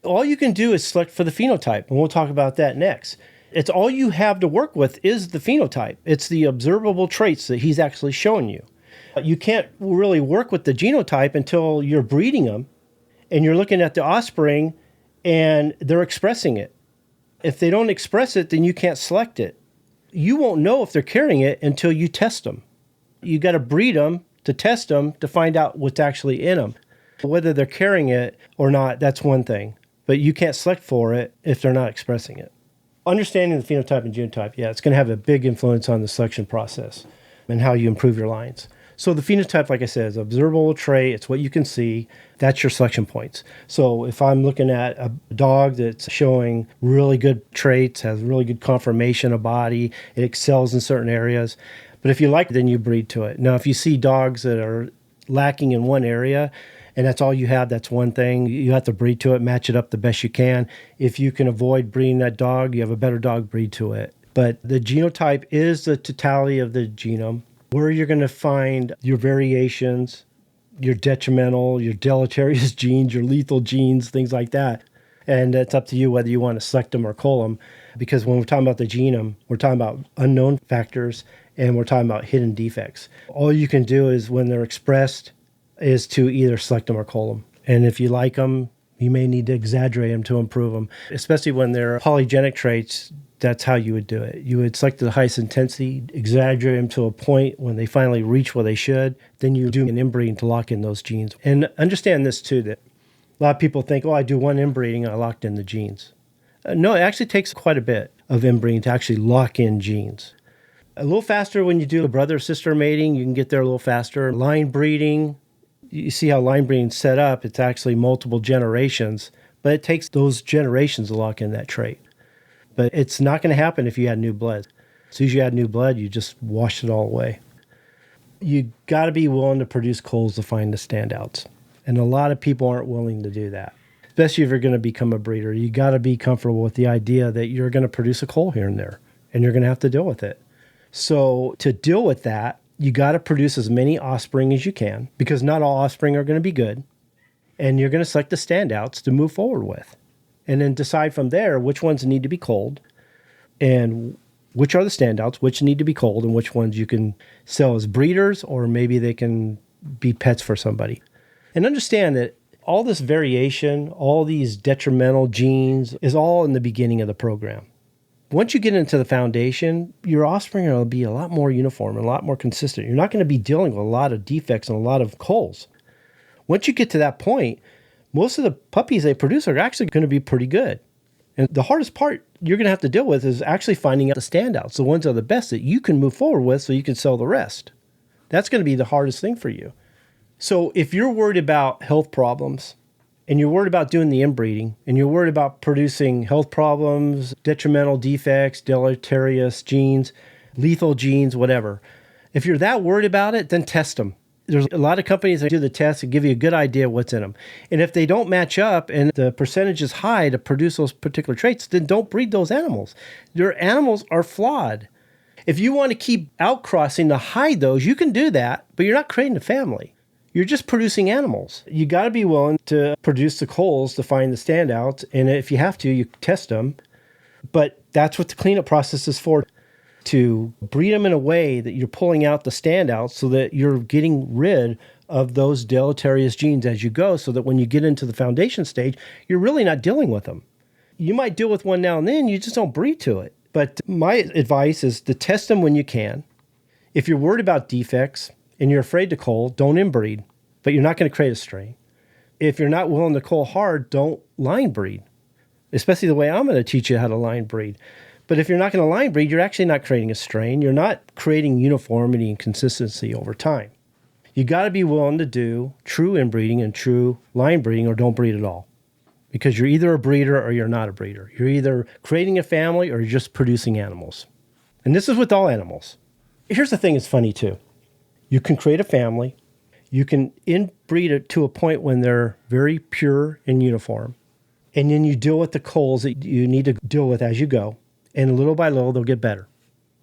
All you can do is select for the phenotype, and we'll talk about that next. It's all you have to work with is the phenotype. It's the observable traits that he's actually showing you. You can't really work with the genotype until you're breeding them and you're looking at the offspring and they're expressing it. If they don't express it, then you can't select it. You won't know if they're carrying it until you test them. You got to breed them to test them to find out what's actually in them. Whether they're carrying it or not, that's one thing. but you can't select for it if they're not expressing it. Understanding the phenotype and genotype, yeah, it's going to have a big influence on the selection process and how you improve your lines. So the phenotype, like I said, is observable trait. It's what you can see. That's your selection points. So if I'm looking at a dog that's showing really good traits, has really good conformation of body, it excels in certain areas. But if you like it, then you breed to it. Now, if you see dogs that are lacking in one area, and that's all you have, that's one thing, you have to breed to it, match it up the best you can. If you can avoid breeding that dog, you have a better dog, breed to it. But the genotype is the totality of the genome, where you're going to find your variations, your detrimental, your deleterious genes, your lethal genes, things like that. And it's up to you whether you want to select them or cull them. Because when we're talking about the genome, we're talking about unknown factors and we're talking about hidden defects. All you can do is when they're expressed is to either select them or cull them. And if you like them, you may need to exaggerate them to improve them, especially when they're polygenic traits. That's how you would do it. You would select the highest intensity, exaggerate them to a point when they finally reach where they should. Then you do an inbreeding to lock in those genes. And understand this too, that a lot of people think, I do one inbreeding, I locked in the genes. No, it actually takes quite a bit of inbreeding to actually lock in genes. A little faster when you do a brother-sister mating, you can get there a little faster. Line breeding, you see how line breeding is set up, it's actually multiple generations, but it takes those generations to lock in that trait. But it's not going to happen if you add new blood. As soon as you add new blood, you just wash it all away. You got to be willing to produce culls to find the standouts. And a lot of people aren't willing to do that. Especially if you're going to become a breeder. You got to be comfortable with the idea that you're going to produce a cull here and there. And you're going to have to deal with it. So to deal with that, you got to produce as many offspring as you can. Because not all offspring are going to be good. And you're going to select the standouts to move forward with. And then decide from there which ones need to be culled and which are the standouts, which need to be culled, and which ones you can sell as breeders or maybe they can be pets for somebody. And understand that all this variation, all these detrimental genes is all in the beginning of the program. Once you get into the foundation, your offspring will be a lot more uniform and a lot more consistent. You're not going to be dealing with a lot of defects and a lot of culls. Once you get to that point, most of the puppies they produce are actually going to be pretty good. And the hardest part you're going to have to deal with is actually finding out the standouts, the ones that are the best that you can move forward with so you can sell the rest. That's going to be the hardest thing for you. So if you're worried about health problems and you're worried about doing the inbreeding and you're worried about producing health problems, detrimental defects, deleterious genes, lethal genes, whatever, if you're that worried about it, then test them. There's a lot of companies that do the tests and give you a good idea what's in them. And if they don't match up and the percentage is high to produce those particular traits, then don't breed those animals. Your animals are flawed. If you want to keep outcrossing to hide those, you can do that, but you're not creating a family. You're just producing animals. You got to be willing to produce the culls to find the standouts. And if you have to, you test them. But that's what the cleanup process is for. To breed them in a way that you're pulling out the standouts so that you're getting rid of those deleterious genes as you go, so that when you get into the foundation stage, you're really not dealing with them. You might deal with one now and then, you just don't breed to it. But my advice is to test them when you can. If you're worried about defects and you're afraid to cull, don't inbreed, but you're not going to create a strain. If you're not willing to cull hard, don't line breed, especially the way I'm going to teach you how to line breed. But if you're not going to line breed, you're actually not creating a strain. You're not creating uniformity and consistency over time. You got to be willing to do true inbreeding and true line breeding, or don't breed at all. Because you're either a breeder or you're not a breeder. You're either creating a family or you're just producing animals. And this is with all animals. Here's the thing that's funny too. You can create a family. You can inbreed it to a point when they're very pure and uniform. And then you deal with the culls that you need to deal with as you go. And little by little, they'll get better.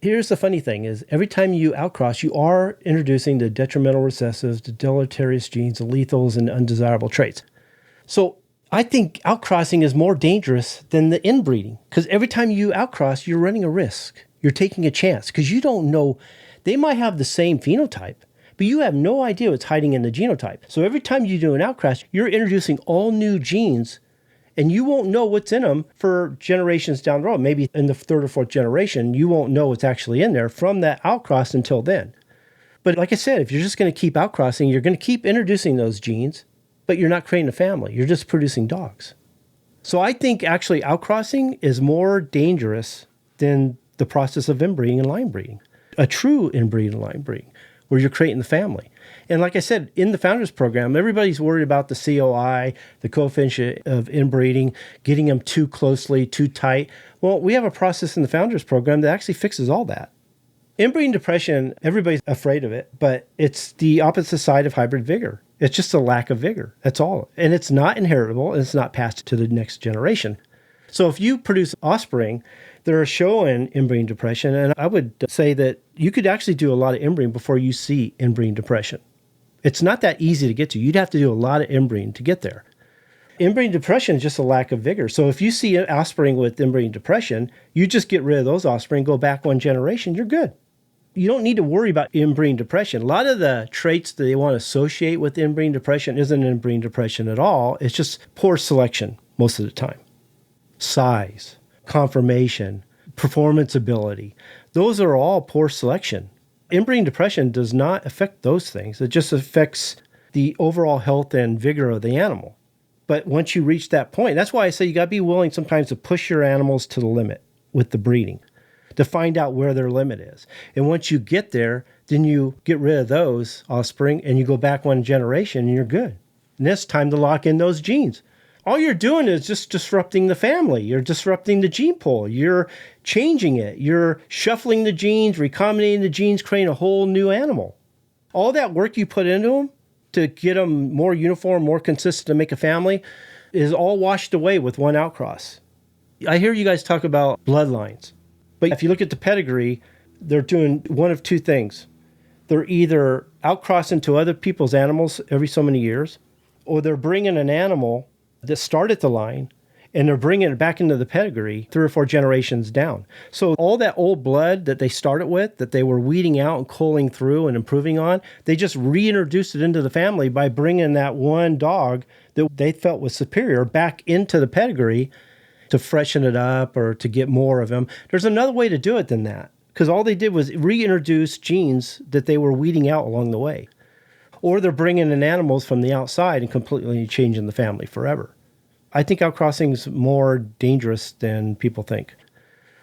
Here's the funny thing is every time you outcross, you are introducing the detrimental recessives, the deleterious genes, the lethals, and undesirable traits. So I think outcrossing is more dangerous than the inbreeding, because every time you outcross, you're running a risk. You're taking a chance because you don't know. They might have the same phenotype, but you have no idea what's hiding in the genotype. So every time you do an outcross, you're introducing all new genes, and you won't know what's in them for generations down the road. Maybe in the third or fourth generation, you won't know what's actually in there from that outcross until then. But like I said, if you're just going to keep outcrossing, you're going to keep introducing those genes, but you're not creating a family. You're just producing dogs. So I think actually outcrossing is more dangerous than the process of inbreeding and line breeding, a true inbreeding and line breeding, where you're creating the family. And like I said, in the Founders Program, everybody's worried about the COI, the coefficient of inbreeding, getting them too closely, too tight. Well, we have a process in the Founders Program that actually fixes all that. Inbreeding depression, everybody's afraid of it, but it's the opposite side of hybrid vigor. It's just a lack of vigor. That's all. And it's not inheritable, and it's not passed to the next generation. So if you produce offspring that are showing inbreeding depression, and I would say that you could actually do a lot of inbreeding before you see inbreeding depression. It's not that easy to get to. You'd have to do a lot of inbreeding to get there. Inbreeding depression is just a lack of vigor. So if you see an offspring with inbreeding depression, you just get rid of those offspring, go back one generation, you're good. You don't need to worry about inbreeding depression. A lot of the traits that they want to associate with inbreeding depression isn't inbreeding depression at all. It's just poor selection most of the time. Size, conformation, performance ability, those are all poor selection. Inbreeding depression does not affect those things. It just affects the overall health and vigor of the animal. But once you reach that point, that's why I say you got to be willing sometimes to push your animals to the limit with the breeding, to find out where their limit is. And once you get there, then you get rid of those offspring and you go back one generation and you're good. And it's time to lock in those genes. All you're doing is just disrupting the family. You're disrupting the gene pool. You're changing it. You're shuffling the genes, recombinating the genes, creating a whole new animal. All that work you put into them to get them more uniform, more consistent to make a family is all washed away with one outcross. I hear you guys talk about bloodlines. But if you look at the pedigree, they're doing one of two things. They're either outcrossing to other people's animals every so many years, or they're bringing an animal that started the line and they're bringing it back into the pedigree 3 or 4 generations down. So all that old blood that they started with, that they were weeding out and culling through and improving on, they just reintroduced it into the family by bringing that one dog that they felt was superior back into the pedigree to freshen it up or to get more of them. There's another way to do it than that, because all they did was reintroduce genes that they were weeding out along the way. Or they're bringing in animals from the outside and completely changing the family forever. I think outcrossing is more dangerous than people think.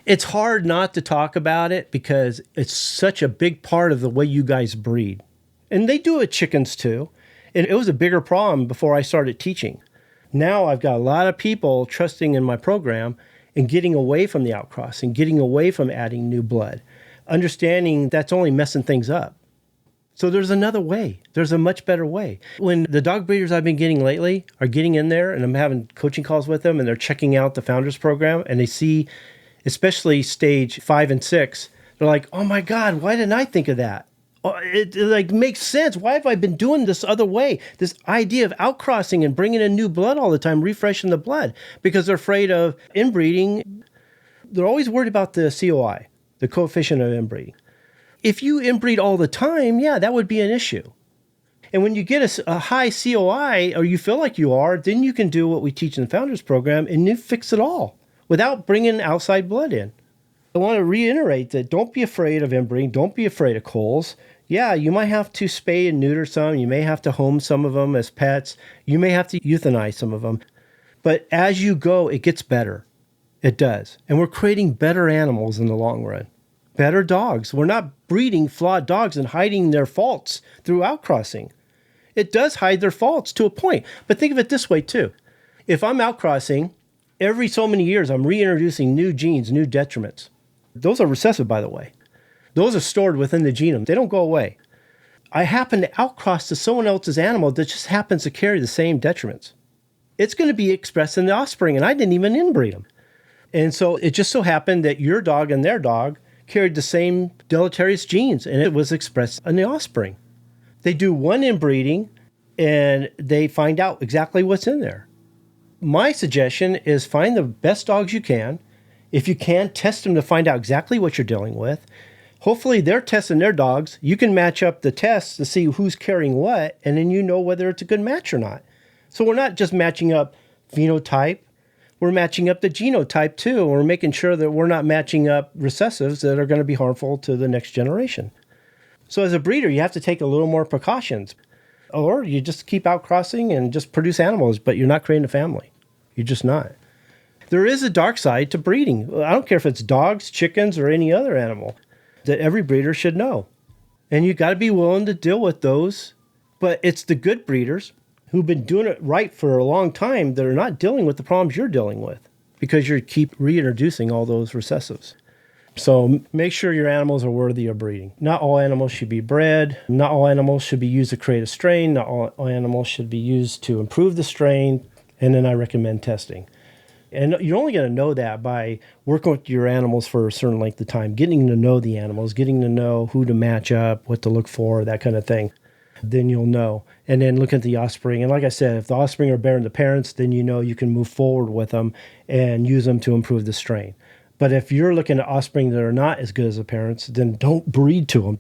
It's hard not to talk about it because it's such a big part of the way you guys breed. And they do it with chickens too. And it was a bigger problem before I started teaching. Now I've got a lot of people trusting in my program and getting away from the outcrossing, getting away from adding new blood, understanding that's only messing things up. So there's another way. There's a much better way. When the dog breeders I've been getting lately are getting in there and I'm having coaching calls with them and they're checking out the Founders Program and they see, especially stage 5 and 6, they're like, oh my God, why didn't I think of that? It like makes sense. Why have I been doing this other way? This idea of outcrossing and bringing in new blood all the time, refreshing the blood, because they're afraid of inbreeding. They're always worried about the COI, the coefficient of inbreeding. If you inbreed all the time, yeah, that would be an issue. And when you get a high COI, or you feel like you are, then you can do what we teach in the Founders Program and you fix it all without bringing outside blood in. I want to reiterate that don't be afraid of inbreeding. Don't be afraid of culls. Yeah, you might have to spay and neuter some. You may have to home some of them as pets. You may have to euthanize some of them. But as you go, it gets better. It does. And we're creating better animals in the long run. Better dogs. We're not breeding flawed dogs and hiding their faults through outcrossing. It does hide their faults to a point. But think of it this way too. If I'm outcrossing, every so many years I'm reintroducing new genes, new detriments. Those are recessive, by the way. Those are stored within the genome. They don't go away. I happen to outcross to someone else's animal that just happens to carry the same detriments. It's going to be expressed in the offspring, and I didn't even inbreed them. And so it just so happened that your dog and their dog carried the same deleterious genes, and it was expressed in the offspring. They do one inbreeding, and they find out exactly what's in there. My suggestion is find the best dogs you can. If you can, test them to find out exactly what you're dealing with. Hopefully they're testing their dogs. You can match up the tests to see who's carrying what, and then you know whether it's a good match or not. So we're not just matching up phenotype. We're matching up the genotype too. We're making sure that we're not matching up recessives that are going to be harmful to the next generation. So as a breeder, you have to take a little more precautions. Or you just keep outcrossing and just produce animals, but you're not creating a family. You're just not. There is a dark side to breeding. I don't care if it's dogs, chickens, or any other animal that every breeder should know. And you got to be willing to deal with those. But it's the good breeders who've been doing it right for a long time that are not dealing with the problems you're dealing with because you keep reintroducing all those recessives. So make sure your animals are worthy of breeding. Not all animals should be bred. Not all animals should be used to create a strain. Not all animals should be used to improve the strain. And then I recommend testing. And you're only going to know that by working with your animals for a certain length of time, getting to know the animals, getting to know who to match up, what to look for, that kind of thing. Then you'll know. And then look at the offspring. And like I said, if the offspring are better than the parents, then you know you can move forward with them and use them to improve the strain. But if you're looking at offspring that are not as good as the parents, then don't breed to them.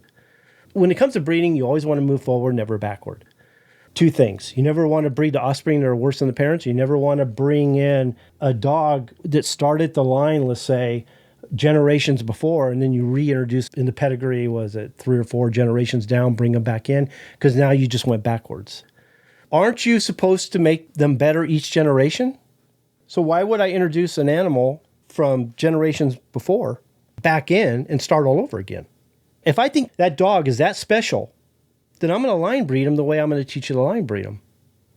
When it comes to breeding, you always want to move forward, never backward. Two things. You never want to breed the offspring that are worse than the parents. You never want to bring in a dog that started the line, let's say, generations before, and then you reintroduce in the pedigree, was it 3 or 4 generations down, bring them back in, because now you just went backwards. Aren't you supposed to make them better each generation? So why would I introduce an animal from generations before back in and start all over again? If I think that dog is that special, then I'm going to line breed him the way I'm going to teach you to line breed him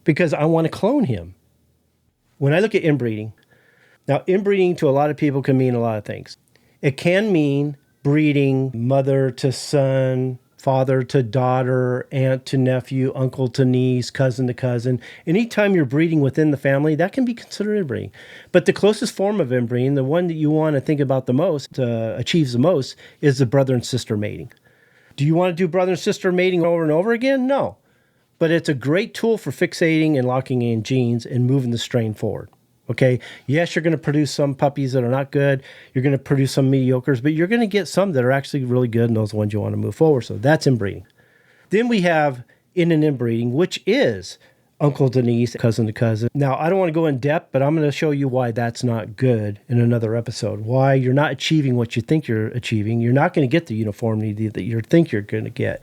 because I want to clone him. When I look at inbreeding, now inbreeding to a lot of people can mean a lot of things. It can mean breeding mother to son, father to daughter, aunt to nephew, uncle to niece, cousin to cousin. Anytime you're breeding within the family, that can be considered inbreeding. But the closest form of inbreeding, the one that you want to think about the most, achieves the most, is the brother and sister mating. Do you want to do brother and sister mating over and over again? No. But it's a great tool for fixating and locking in genes and moving the strain forward. Okay? Yes, you're going to produce some puppies that are not good. You're going to produce some mediocres, but you're going to get some that are actually really good, and those are the ones you want to move forward. So that's inbreeding. Then we have in and inbreeding, which is uncle to niece, cousin to cousin. Now, I don't want to go in depth, but I'm going to show you why that's not good in another episode. Why you're not achieving what you think you're achieving. You're not going to get the uniformity that you think you're going to get.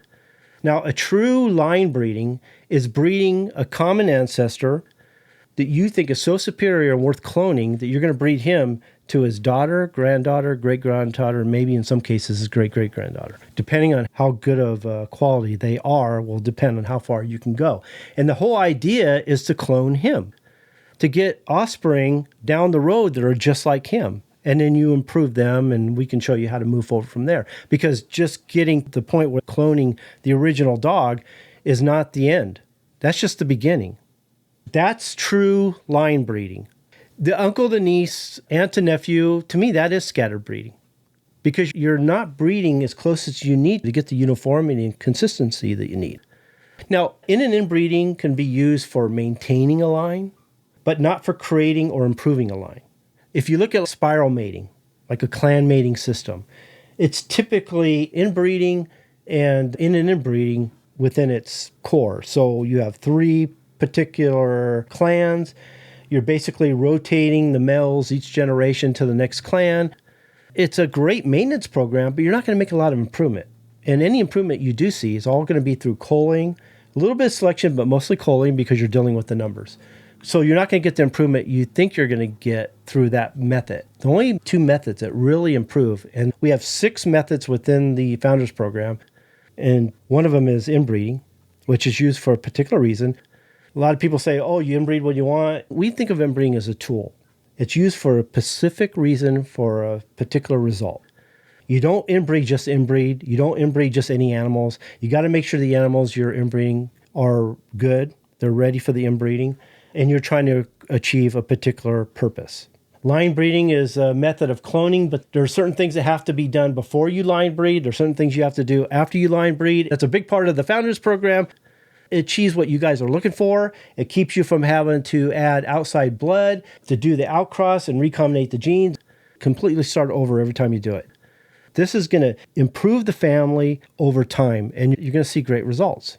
Now, a true line breeding is breeding a common ancestor that you think is so superior and worth cloning that you're going to breed him to his daughter, granddaughter, great-granddaughter, maybe in some cases his great-great-granddaughter. Depending on how good of quality they are will depend on how far you can go. And the whole idea is to clone him, to get offspring down the road that are just like him. And then you improve them, and we can show you how to move forward from there. Because just getting to the point where cloning the original dog is not the end. That's just the beginning. That's true line breeding. The uncle to niece, aunt to nephew, to me, that is scattered breeding. Because you're not breeding as close as you need to get the uniformity and consistency that you need. Now, in and inbreeding can be used for maintaining a line, but not for creating or improving a line. If you look at spiral mating, like a clan mating system, it's typically inbreeding and in and inbreeding within its core. So you have 3 particular clans. You're basically rotating the males each generation to the next clan. It's a great maintenance program, but you're not going to make a lot of improvement. And any improvement you do see is all going to be through culling, a little bit of selection, but mostly culling because you're dealing with the numbers. So you're not going to get the improvement you think you're going to get through that method. The only 2 methods that really improve, and we have 6 methods within the Founders Program, and one of them is inbreeding, which is used for a particular reason. A lot of people say, oh, you inbreed what you want. We think of inbreeding as a tool. It's used for a specific reason for a particular result. You don't inbreed just inbreed. You don't inbreed just any animals. You got to make sure the animals you're inbreeding are good. They're ready for the inbreeding. And you're trying to achieve a particular purpose. Line breeding is a method of cloning, but there are certain things that have to be done before you line breed. There are certain things you have to do after you line breed. That's a big part of the Founders Program. It achieves what you guys are looking for. It keeps you from having to add outside blood to do the outcross and recombinate the genes. Completely start over every time you do it. This is going to improve the family over time, and you're going to see great results.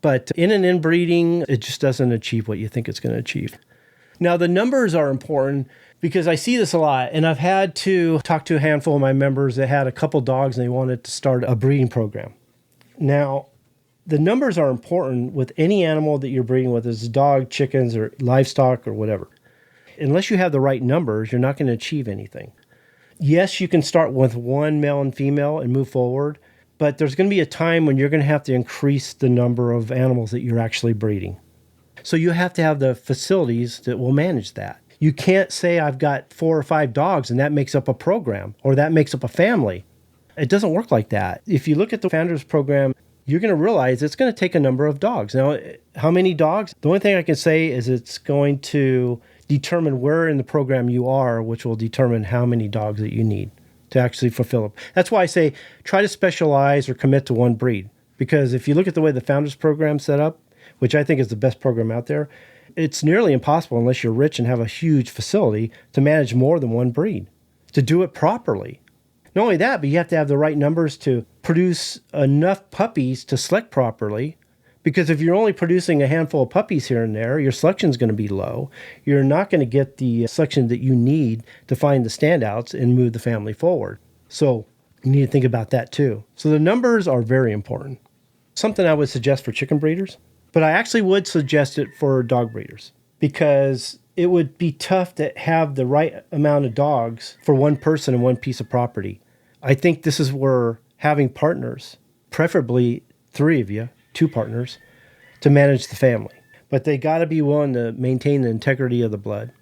But in and inbreeding, it just doesn't achieve what you think it's going to achieve. Now, the numbers are important because I see this a lot, and I've had to talk to a handful of my members that had a couple dogs and they wanted to start a breeding program. Now, the numbers are important with any animal that you're breeding with, as dog, chickens, or livestock, or whatever. unless you have the right numbers, you're not going to achieve anything. Yes, you can start with one male and female and move forward, but there's going to be a time when you're going to have to increase the number of animals that you're actually breeding. So you have to have the facilities that will manage that. You can't say I've got 4 or 5 dogs and that makes up a program or that makes up a family. It doesn't work like that. If you look at the Founders Program, you're going to realize it's going to take a number of dogs. Now, how many dogs? The only thing I can say is it's going to determine where in the program you are, which will determine how many dogs that you need to actually fulfill it. That's why I say try to specialize or commit to one breed. Because if you look at the way the Founders Program is set up, which I think is the best program out there, it's nearly impossible unless you're rich and have a huge facility to manage more than one breed, to do it properly. Not only that, but you have to have the right numbers to produce enough puppies to select properly. Because if you're only producing a handful of puppies here and there, your selection is going to be low. You're not going to get the selection that you need to find the standouts and move the family forward. So you need to think about that too. So the numbers are very important. Something I would suggest for chicken breeders, but I actually would suggest it for dog breeders because it would be tough to have the right amount of dogs for one person and one piece of property. I think this is where having partners, preferably 3 of you, 2 partners, to manage the family. But they got to be willing to maintain the integrity of the blood,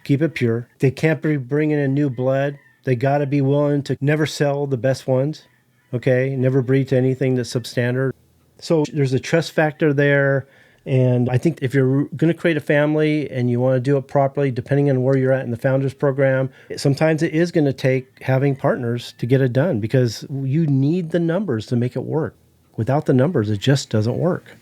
keep it pure. They can't be bringing in new blood. They got to be willing to never sell the best ones, okay? Never breed to anything that's substandard. So there's a trust factor there. And I think if you're going to create a family and you want to do it properly, depending on where you're at in the Founders Program, sometimes it is going to take having partners to get it done because you need the numbers to make it work. Without the numbers, it just doesn't work.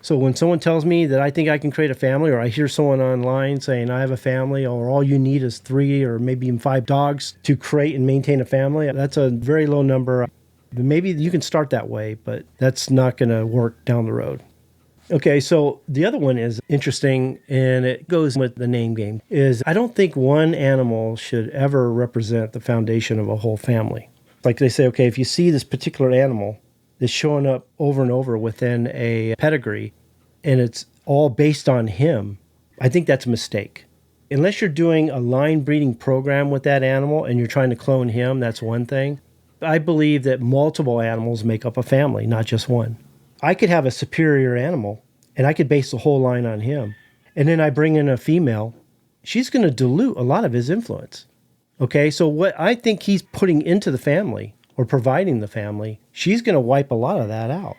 So when someone tells me that I think I can create a family, or I hear someone online saying I have a family, or all you need is 3 or maybe even 5 dogs to create and maintain a family, that's a very low number. Maybe you can start that way, but that's not going to work down the road. Okay, so the other one is interesting, and it goes with the name game, is I don't think one animal should ever represent the foundation of a whole family. Like they say, okay, if you see this particular animal that's showing up over and over within a pedigree, and it's all based on him, I think that's a mistake. Unless you're doing a line breeding program with that animal and you're trying to clone him, that's one thing. I believe that multiple animals make up a family, not just one. I could have a superior animal, and I could base the whole line on him. And then I bring in a female. She's going to dilute a lot of his influence. Okay, so what I think he's putting into the family or providing the family, she's going to wipe a lot of that out.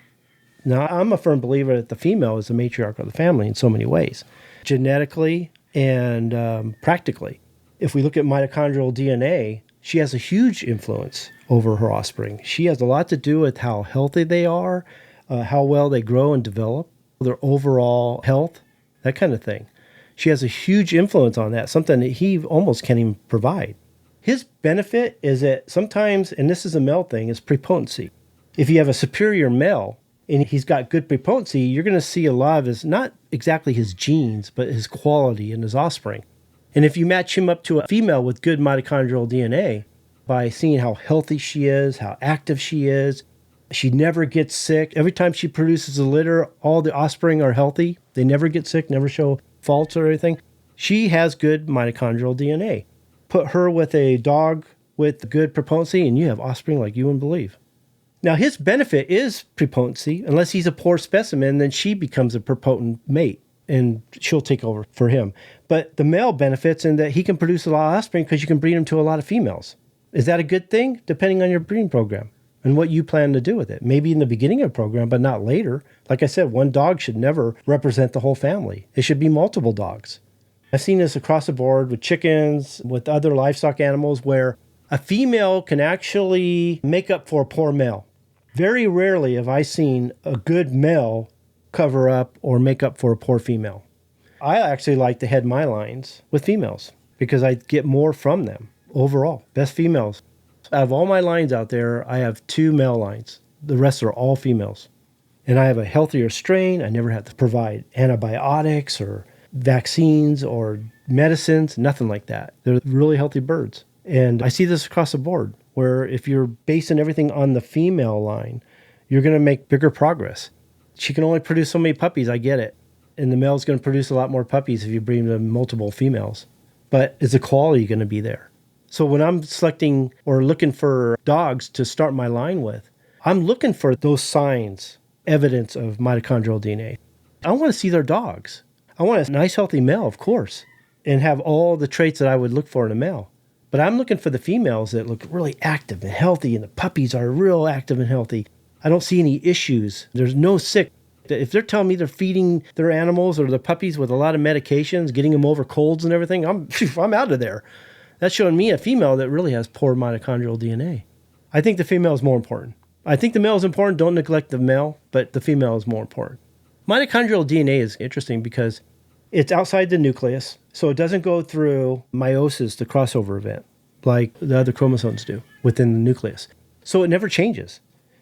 Now, I'm a firm believer that the female is the matriarch of the family in so many ways, genetically and practically. If we look at mitochondrial DNA, she has a huge influence over her offspring. She has a lot to do with how healthy they are, how well they grow and develop, their overall health, that kind of thing. She has a huge influence on that, something that he almost can't even provide. His benefit is that sometimes, and this is a male thing, is prepotency. If you have a superior male and he's got good prepotency, you're going to see a lot of his, not exactly his genes, but his quality and his offspring. And if you match him up to a female with good mitochondrial DNA, by seeing how healthy she is, how active she is, she never gets sick. Every time she produces a litter, all the offspring are healthy. They never get sick, never show faults or anything. She has good mitochondrial DNA. Put her with a dog with good prepotency, and you have offspring like you wouldn't believe. Now, his benefit is prepotency. Unless he's a poor specimen, then she becomes a prepotent mate, and she'll take over for him. But the male benefits in that he can produce a lot of offspring because you can breed him to a lot of females. Is that a good thing? Depending on your breeding program and what you plan to do with it. Maybe in the beginning of the program, but not later. Like I said, one dog should never represent the whole family. It should be multiple dogs. I've seen this across the board with chickens, with other livestock animals, where a female can actually make up for a poor male. Very rarely have I seen a good male cover up or make up for a poor female. I actually like to head my lines with females because I get more from them overall. Best females. Out of all my lines out there, I have 2 male lines. The rest are all females. And I have a healthier strain. I never have to provide antibiotics or vaccines or medicines, nothing like that. They're really healthy birds. And I see this across the board, where if you're basing everything on the female line, you're going to make bigger progress. She can only produce so many puppies, I get it. And the male's going to produce a lot more puppies if you breed them to multiple females. but is the quality going to be there? So when I'm selecting or looking for dogs to start my line with, I'm looking for those signs, evidence of mitochondrial DNA. I want to see their dogs. I want a nice, healthy male, of course, and have all the traits that I would look for in a male. But I'm looking for the females that look really active and healthy, and the puppies are real active and healthy. I don't see any issues. There's no sick. If they're telling me they're feeding their animals or the puppies with a lot of medications, getting them over colds and everything, I'm out of there. That's showing me a female that really has poor mitochondrial DNA. I think the female is more important. I think the male is important. Don't neglect the male, but the female is more important. Mitochondrial DNA is interesting because it's outside the nucleus, so it doesn't go through meiosis, the crossover event, like the other chromosomes do within the nucleus. So it never changes.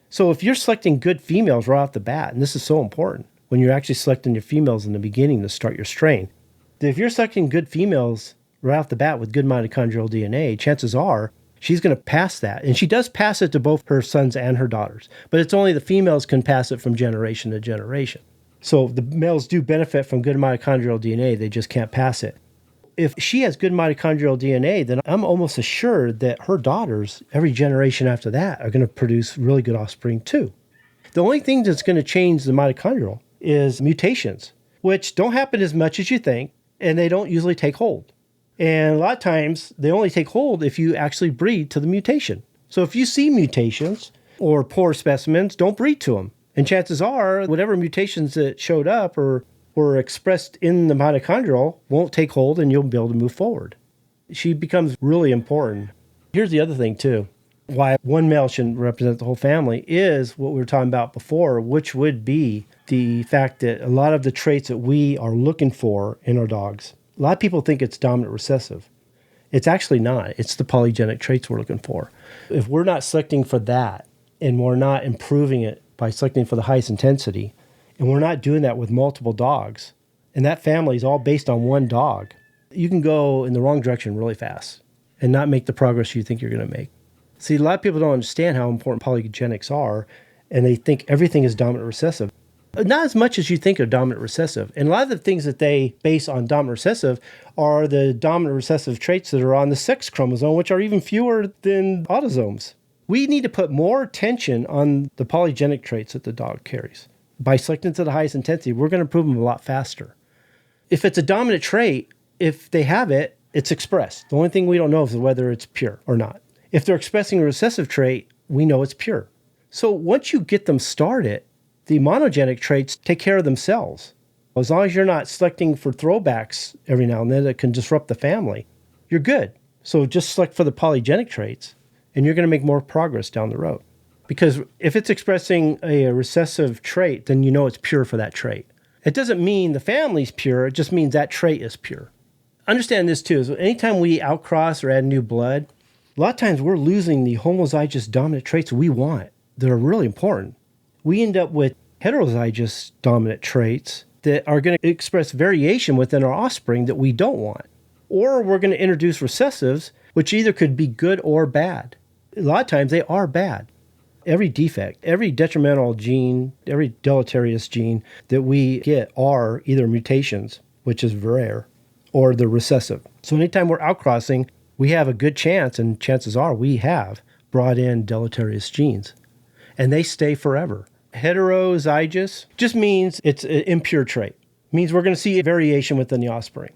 So if you're selecting good females right off the bat, and this is so important when you're actually selecting your females in the beginning to start your strain, that if you're selecting good females right off the bat with good mitochondrial DNA, chances are she's going to pass that. And she does pass it to both her sons and her daughters, but it's only the females can pass it from generation to generation. So the males do benefit from good mitochondrial DNA, they just can't pass it. If she has good mitochondrial DNA, then I'm almost assured that her daughters, every generation after that, are going to produce really good offspring too. The only thing that's going to change the mitochondrial is mutations, which don't happen as much as you think, and they don't usually take hold. And a lot of times, they only take hold if you actually breed to the mutation. So if you see mutations or poor specimens, don't breed to them. And chances are, whatever mutations that showed up or were expressed in the mitochondrial won't take hold and you'll be able to move forward. She becomes really important. Here's the other thing too. Why one male shouldn't represent the whole family is what we were talking about before, which would be the fact that a lot of the traits that we are looking for in our dogs, a lot of people think it's dominant recessive. It's actually not. It's the polygenic traits we're looking for. If we're not selecting for that and we're not improving it by selecting for the highest intensity, and we're not doing that with multiple dogs, and that family is all based on one dog, you can go in the wrong direction really fast and not make the progress you think you're going to make. See, a lot of people don't understand how important polygenics are, and they think everything is dominant recessive. Not as much as you think of dominant recessive. And a lot of the things that they base on dominant recessive are the dominant recessive traits that are on the sex chromosome, which are even fewer than autosomes. We need to put more attention on the polygenic traits that the dog carries. By selecting to the highest intensity, we're going to improve them a lot faster. If it's a dominant trait, if they have it, it's expressed. The only thing we don't know is whether it's pure or not. If they're expressing a recessive trait, we know it's pure. So once you get them started, the monogenic traits take care of themselves. As long as you're not selecting for throwbacks every now and then that can disrupt the family, you're good. So just select for the polygenic traits, and you're going to make more progress down the road. Because if it's expressing a recessive trait, then you know it's pure for that trait. It doesn't mean the family's pure, it just means that trait is pure. Understand this too, is anytime we outcross or add new blood, a lot of times we're losing the homozygous dominant traits we want that are really important. We end up with heterozygous dominant traits that are going to express variation within our offspring that we don't want. Or we're going to introduce recessives, which either could be good or bad. A lot of times they are bad. Every defect, every detrimental gene, every deleterious gene that we get are either mutations, which is rare, or the recessive. So anytime we're outcrossing, we have a good chance, and chances are we have brought in deleterious genes. And they stay forever. Heterozygous just means it's an impure trait. It means we're going to see variation within the offspring.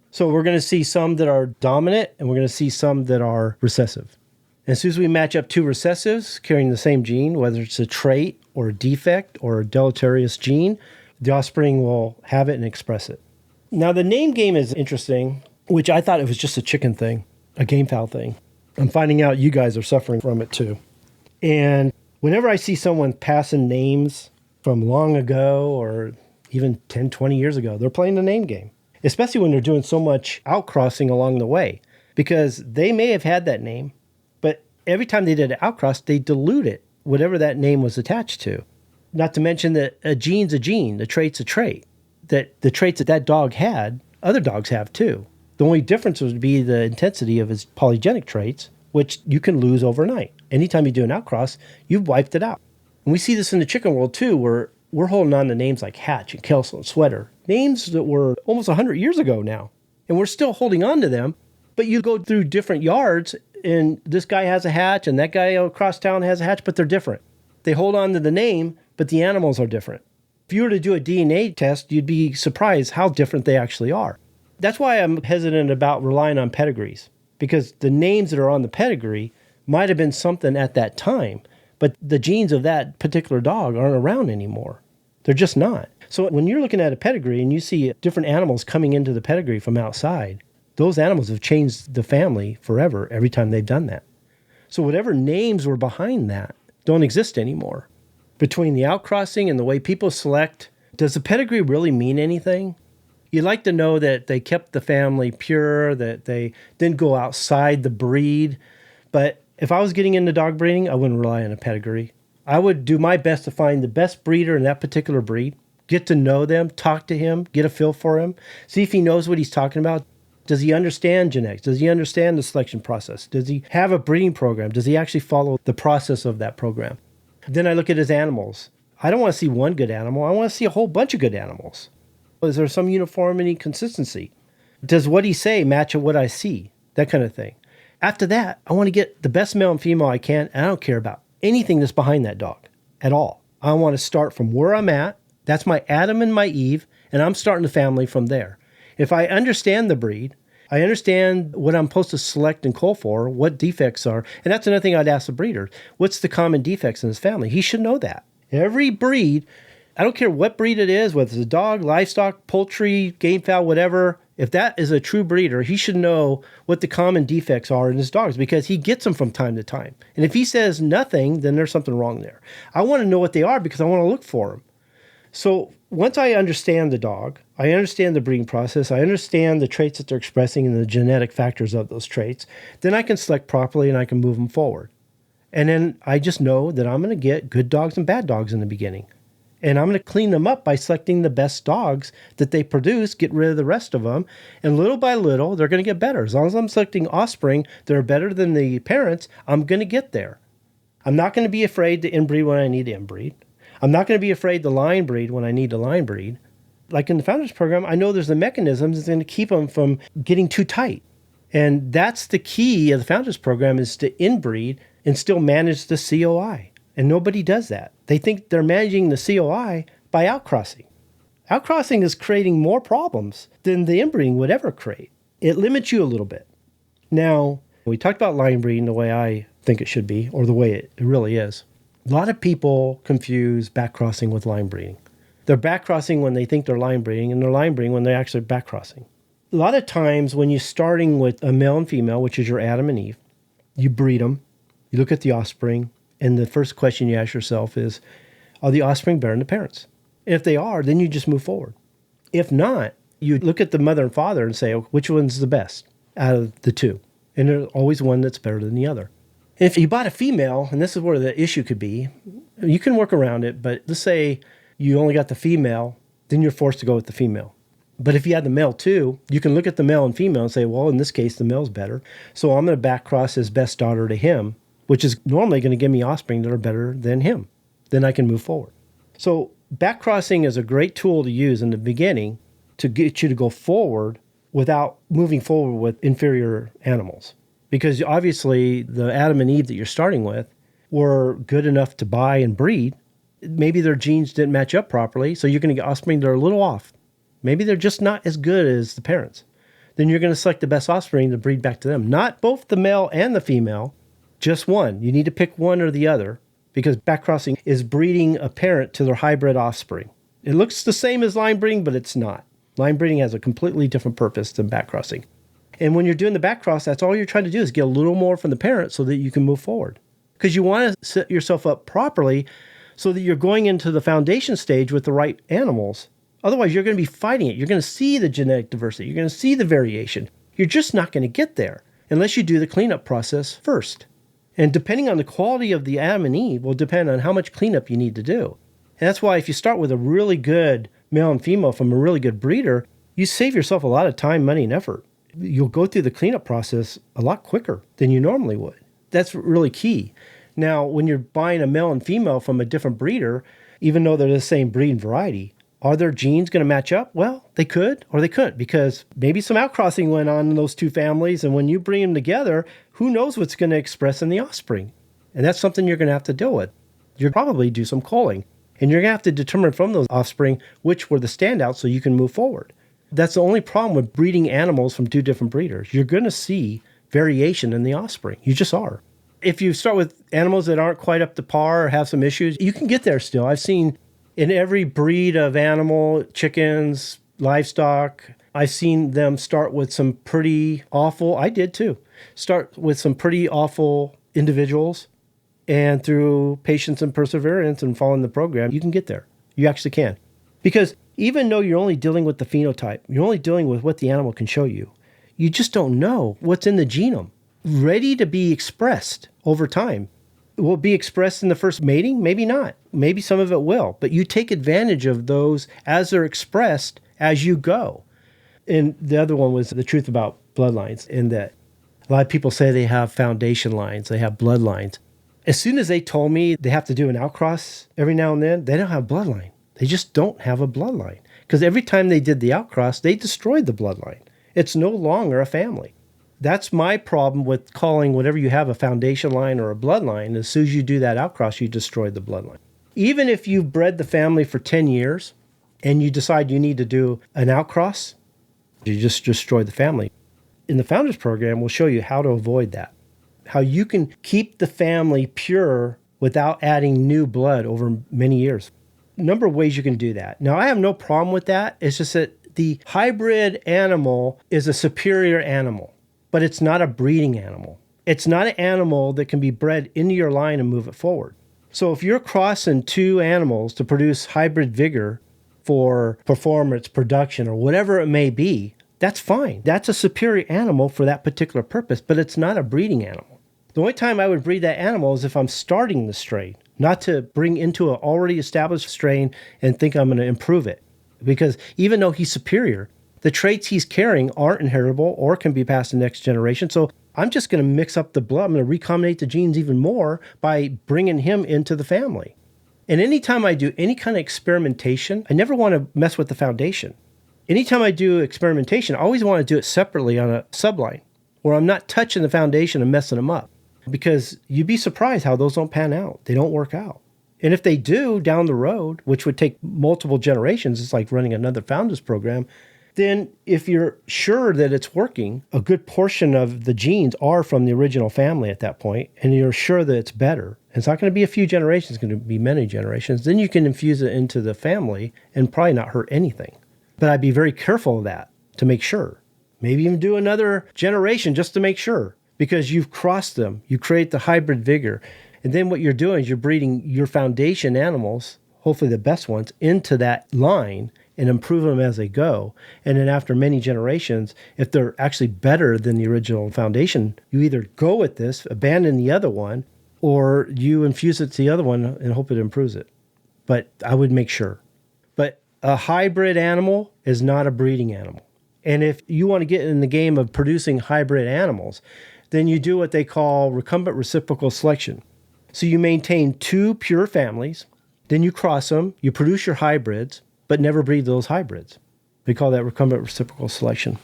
So we're going to see some that are dominant, and we're going to see some that are recessive. As soon as we match up two recessives carrying the same gene, whether it's a trait or a defect or a deleterious gene, the offspring will have it and express it. Now, the name game is interesting, which I thought it was just a chicken thing, a game fowl thing. I'm finding out you guys are suffering from it too. And whenever I see someone passing names from long ago or even 10, 20 years ago, they're playing the name game, especially when they're doing so much outcrossing along the way, because they may have had that name, but every time they did an outcross, they dilute it, whatever that name was attached to. Not to mention that a gene's a gene, a trait's a trait, that the traits that that dog had, other dogs have too. The only difference would be the intensity of his polygenic traits, which you can lose overnight. Anytime you do an outcross, you've wiped it out. And we see this in the chicken world too, where we're holding on to names like Hatch and Kelso and Sweater, names that were almost 100 years ago now. and we're still holding on to them. But you go through different yards, and this guy has a hatch, and that guy across town has a hatch, but they're different. They hold on to the name, but the animals are different. If you were to do a DNA test, you'd be surprised how different they actually are. That's why I'm hesitant about relying on pedigrees, because the names that are on the pedigree might have been something at that time, but the genes of that particular dog aren't around anymore. They're just not. So when you're looking at a pedigree and you see different animals coming into the pedigree from outside, those animals have changed the family forever every time they've done that. So whatever names were behind that don't exist anymore. Between the outcrossing and the way people select, does the pedigree really mean anything? You'd like to know that they kept the family pure, that they didn't go outside the breed. But if I was getting into dog breeding, I wouldn't rely on a pedigree. I would do my best to find the best breeder in that particular breed, get to know them, talk to him, get a feel for him, see if he knows what he's talking about. Does he understand genetics? Does he understand the selection process? Does he have a breeding program? Does he actually follow the process of that program? Then I look at his animals. I don't want to see one good animal. I want to see a whole bunch of good animals. Is there some uniformity, consistency? Does what he say match what I see? That kind of thing. After that, I want to get the best male and female I can, and I don't care about anything that's behind that dog at all. I want to start from where I'm at. That's my Adam and my Eve, and I'm starting the family from there. If I understand the breed, I understand what I'm supposed to select and cull for, what defects are, and that's another thing I'd ask the breeder. What's the common defects in his family? He should know that. Every breed, I don't care what breed it is, whether it's a dog, livestock, poultry, game fowl, whatever, if that is a true breeder, he should know what the common defects are in his dogs because he gets them from time to time. And if he says nothing, then there's something wrong there. I want to know what they are because I want to look for them. So once I understand the dog, I understand the breeding process, I understand the traits that they're expressing and the genetic factors of those traits, then I can select properly and I can move them forward. And then I just know that I'm going to get good dogs and bad dogs in the beginning. And I'm going to clean them up by selecting the best dogs that they produce, get rid of the rest of them. And little by little, they're going to get better. As long as I'm selecting offspring that are better than the parents, I'm going to get there. I'm not going to be afraid to inbreed when I need to inbreed. I'm not going to be afraid to line breed when I need to line breed. Like in the Founders Program, I know there's the mechanisms that's going to keep them from getting too tight. And that's the key of the Founders Program is to inbreed and still manage the COI. And nobody does that. They think they're managing the COI by outcrossing. Outcrossing is creating more problems than the inbreeding would ever create. It limits you a little bit. Now, we talked about line breeding the way I think it should be, or the way it really is. A lot of people confuse backcrossing with line breeding. They're backcrossing when they think they're line breeding, and they're line breeding when they're actually backcrossing. A lot of times when you're starting with a male and female, which is your Adam and Eve, you breed them, you look at the offspring, and the first question you ask yourself is, are the offspring better than the parents? And if they are, then you just move forward. If not, you look at the mother and father and say, which one's the best out of the two? And there's always one that's better than the other. And if you bought a female, and this is where the issue could be, you can work around it, but let's say you only got the female, then you're forced to go with the female. But if you had the male too, you can look at the male and female and say, well, in this case, the male's better. So I'm going to backcross his best daughter to him, which is normally going to give me offspring that are better than him. Then I can move forward. So backcrossing is a great tool to use in the beginning to get you to go forward without moving forward with inferior animals. Because obviously the Adam and Eve that you're starting with were good enough to buy and breed. Maybe their genes didn't match up properly, so you're going to get offspring that are a little off. Maybe they're just not as good as the parents. Then you're going to select the best offspring to breed back to them. Not both the male and the female, just one. You need to pick one or the other because backcrossing is breeding a parent to their hybrid offspring. It looks the same as line breeding, but it's not. Line breeding has a completely different purpose than backcrossing. And when you're doing the backcross, that's all you're trying to do is get a little more from the parent so that you can move forward. Because you want to set yourself up properly so that you're going into the foundation stage with the right animals. Otherwise, you're going to be fighting it. You're going to see the genetic diversity. You're going to see the variation. You're just not going to get there unless you do the cleanup process first. And depending on the quality of the Adam and Eve will depend on how much cleanup you need to do. And that's why if you start with a really good male and female from a really good breeder, you save yourself a lot of time, money, and effort. You'll go through the cleanup process a lot quicker than you normally would. That's really key. Now, when you're buying a male and female from a different breeder, even though they're the same breed and variety, Are their genes going to match up? Well, they could or they couldn't, because maybe some outcrossing went on in those two families. And when you bring them together, who knows what's going to express in the offspring? And that's something you're going to have to deal with. You'll probably do some culling. And you're going to have to determine from those offspring which were the standouts so you can move forward. That's the only problem with breeding animals from two different breeders. You're going to see variation in the offspring. You just are. If you start with animals that aren't quite up to par or have some issues, you can get there still. I've seen in every breed of animal, chickens, livestock, I've seen them start with some pretty awful, I did too, start with some pretty awful individuals. And through patience and perseverance and following the program, you can get there. You actually can. Because even though you're only dealing with the phenotype, you're only dealing with what the animal can show you, you just don't know what's in the genome ready to be expressed over time. Will it be expressed in the first mating? Maybe not. Maybe some of it will. But you take advantage of those as they're expressed as you go. And the other one was the truth about bloodlines, in that a lot of people say they have foundation lines, they have bloodlines. As soon as they told me they have to do an outcross every now and then, they don't have a bloodline. They just don't have a bloodline. Because every time they did the outcross, they destroyed the bloodline. It's no longer a family. That's my problem with calling whatever you have a foundation line or a bloodline. As soon as you do that outcross, you destroy the bloodline. Even if you've bred the family for 10 years and you decide you need to do an outcross, you just destroy the family. In the Founders Program, we'll show you how to avoid that. How you can keep the family pure without adding new blood over many years. A number of ways you can do that. Now, I have no problem with that. It's just that the hybrid animal is a superior animal, but it's not a breeding animal. It's not an animal that can be bred into your line and move it forward. So if you're crossing two animals to produce hybrid vigor for performance, production, or whatever it may be, that's fine. That's a superior animal for that particular purpose, but it's not a breeding animal. The only time I would breed that animal is if I'm starting the strain, not to bring into an already established strain and think I'm going to improve it. Because even though he's superior, the traits he's carrying aren't inheritable or can be passed to the next generation. So I'm just going to mix up the blood. I'm going to recombinate the genes even more by bringing him into the family. And anytime I do any kind of experimentation, I never want to mess with the foundation. Anytime I do experimentation, I always want to do it separately on a subline where I'm not touching the foundation and messing them up. Because you'd be surprised how those don't pan out. They don't work out. And if they do down the road, which would take multiple generations, it's like running another Founders Program, then if you're sure that it's working, a good portion of the genes are from the original family at that point, and you're sure that it's better. It's not going to be a few generations, it's going to be many generations. Then you can infuse it into the family and probably not hurt anything. But I'd be very careful of that to make sure. Maybe even do another generation just to make sure. Because you've crossed them, you create the hybrid vigor. And then what you're doing is you're breeding your foundation animals, hopefully the best ones, into that line and improve them as they go. And then after many generations, if they're actually better than the original foundation, you either go with this, abandon the other one, or you infuse it to the other one and hope it improves it. But I would make sure. But a hybrid animal is not a breeding animal. And if you want to get in the game of producing hybrid animals, then you do what they call recumbent reciprocal selection. So you maintain two pure families, then you cross them, you produce your hybrids, but never breed those hybrids. We call that recumbent reciprocal selection.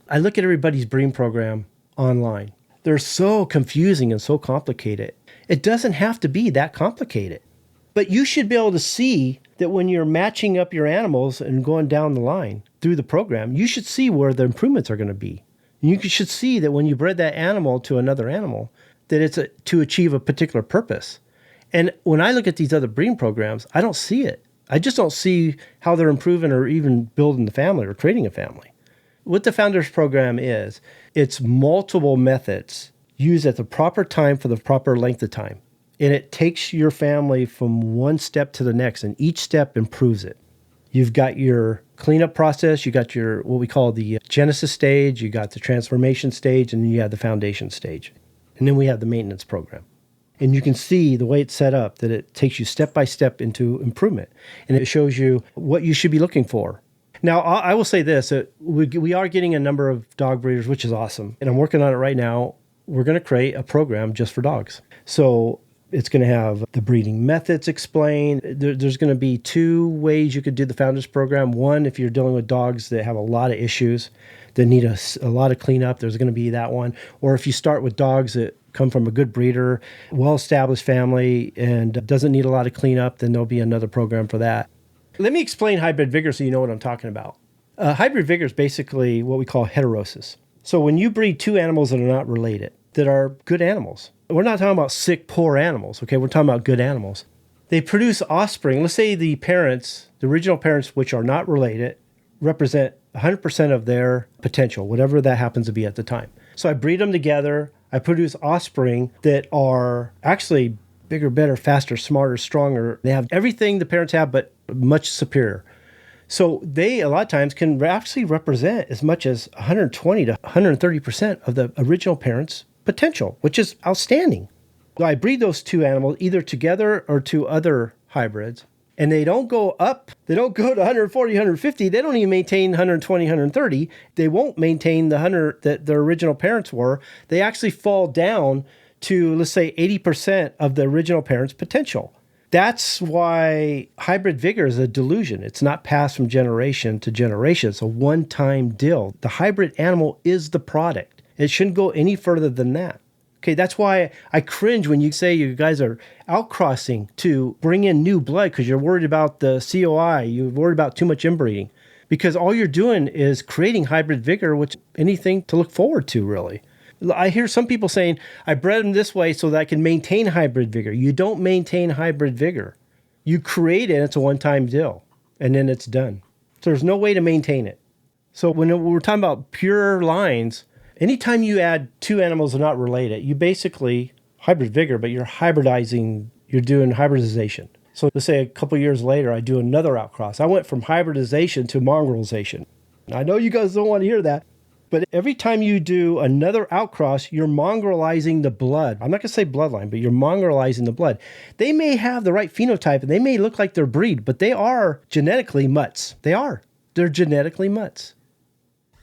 I look at everybody's breeding program online. They're so confusing and so complicated. It doesn't have to be that complicated. But you should be able to see that when you're matching up your animals and going down the line through the program, you should see where the improvements are going to be. You should see that when you bred that animal to another animal, that it's to achieve a particular purpose. And when I look at these other breeding programs, I don't see it. I just don't see how they're improving or even building the family or creating a family. What the Founders Program is, it's multiple methods used at the proper time for the proper length of time. And it takes your family from one step to the next, and each step improves it. You've got your cleanup process, you got your what we call the genesis stage, you got the transformation stage, and then you have the foundation stage. And then we have the maintenance program. And you can see the way it's set up that it takes you step by step into improvement. And it shows you what you should be looking for. Now, I will say this, we are getting a number of dog breeders, which is awesome. And I'm working on it right now. We're going to create a program just for dogs. So It's going to have the breeding methods explained. There's going to be 2 ways you could do the Founders Program. One, if you're dealing with dogs that have a lot of issues, that need a lot of cleanup, there's going to be that one. Or if you start with dogs that come from a good breeder, well-established family, and doesn't need a lot of cleanup, then there'll be another program for that. Let me explain hybrid vigor so you know what I'm talking about. Hybrid vigor is basically what we call heterosis. So when you breed 2 animals that are not related, that are good animals, we're not talking about sick, poor animals, okay? We're talking about good animals. They produce offspring. Let's say the parents, the original parents, which are not related, represent 100% of their potential, whatever that happens to be at the time. So I breed them together. I produce offspring that are actually bigger, better, faster, smarter, stronger. They have everything the parents have, but much superior. So they, a lot of times, can actually represent as much as 120 to 130% of the original parents' potential, which is outstanding. I breed those 2 animals either together or 2 other hybrids, and they don't go up. They don't go to 140, 150. They don't even maintain 120, 130. They won't maintain the 100 that their original parents were. They actually fall down to, let's say, 80% of the original parents' potential. That's why hybrid vigor is a delusion. It's not passed from generation to generation. It's a one-time deal. The hybrid animal is the product. It shouldn't go any further than that. Okay, that's why I cringe when you say you guys are outcrossing to bring in new blood because you're worried about the COI, you're worried about too much inbreeding. Because all you're doing is creating hybrid vigor, which anything to look forward to, really. I hear some people saying, I bred them this way so that I can maintain hybrid vigor. You don't maintain hybrid vigor. You create it, it's a one-time deal, and then it's done. So there's no way to maintain it. So when we're talking about pure lines, anytime you add 2 animals that are not related, you basically hybrid vigor, but you're hybridizing, you're doing hybridization. So let's say a couple years later, I do another outcross. I went from hybridization to mongrelization. I know you guys don't want to hear that, but every time you do another outcross, you're mongrelizing the blood. I'm not going to say bloodline, but you're mongrelizing the blood. They may have the right phenotype, and they may look like their breed, but they are genetically mutts. They are. They're genetically mutts.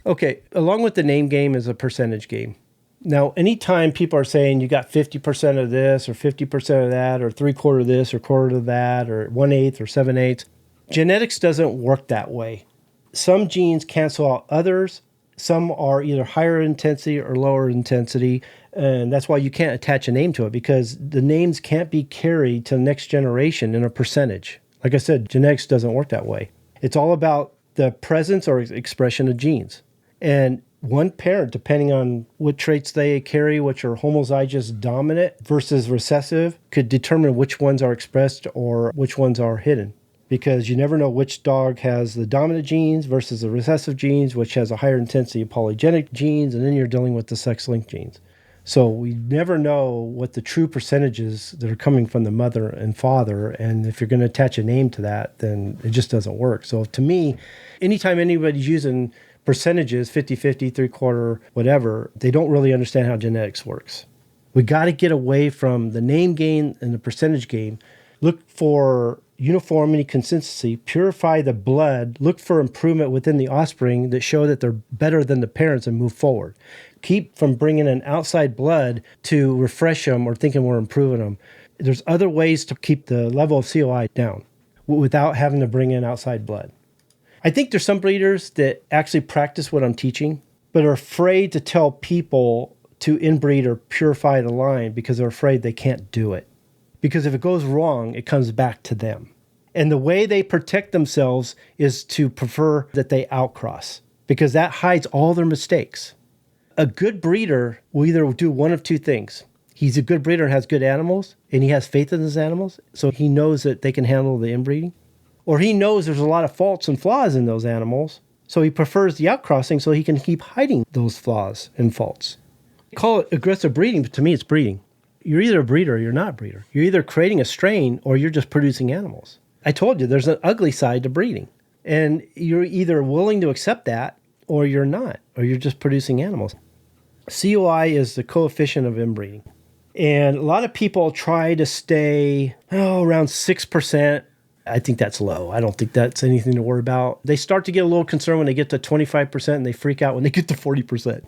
Okay, along with the name game is a percentage game. Now, anytime people are saying you got 50% of this or 50% of that or 3/4 of this or 1/4 of that or 1/8 or 7/8, genetics doesn't work that way. Some genes cancel out others. Some are either higher intensity or lower intensity, and that's why you can't attach a name to it because the names can't be carried to the next generation in a percentage. Like I said, genetics doesn't work that way. It's all about the presence or expression of genes. And one parent, depending on what traits they carry, which are homozygous dominant versus recessive, could determine which ones are expressed or which ones are hidden. Because you never know which dog has the dominant genes versus the recessive genes, which has a higher intensity of polygenic genes, and then you're dealing with the sex-linked genes. So we never know what the true percentages that are coming from the mother and father, and if you're going to attach a name to that, then it just doesn't work. So to me, anytime anybody's using percentages, 50-50, 3/4, whatever, they don't really understand how genetics works. We got to get away from the name game and the percentage game. Look for uniformity, consistency, purify the blood, look for improvement within the offspring that show that they're better than the parents and move forward. Keep from bringing in outside blood to refresh them or thinking we're improving them. There's other ways to keep the level of COI down without having to bring in outside blood. I think there's some breeders that actually practice what I'm teaching, but are afraid to tell people to inbreed or purify the line because they're afraid they can't do it. Because if it goes wrong, it comes back to them. And the way they protect themselves is to prefer that they outcross, because that hides all their mistakes. A good breeder will either do one of 2 things. He's a good breeder and has good animals, and he has faith in his animals, so he knows that they can handle the inbreeding. Or he knows there's a lot of faults and flaws in those animals, so he prefers the outcrossing so he can keep hiding those flaws and faults. Call it aggressive breeding, but to me it's breeding. You're either a breeder or you're not a breeder. You're either creating a strain or you're just producing animals. I told you there's an ugly side to breeding. And you're either willing to accept that or you're not, or you're just producing animals. COI is the coefficient of inbreeding. And a lot of people try to stay around 6%. I think that's low. I don't think that's anything to worry about. They start to get a little concerned when they get to 25% and they freak out when they get to 40%.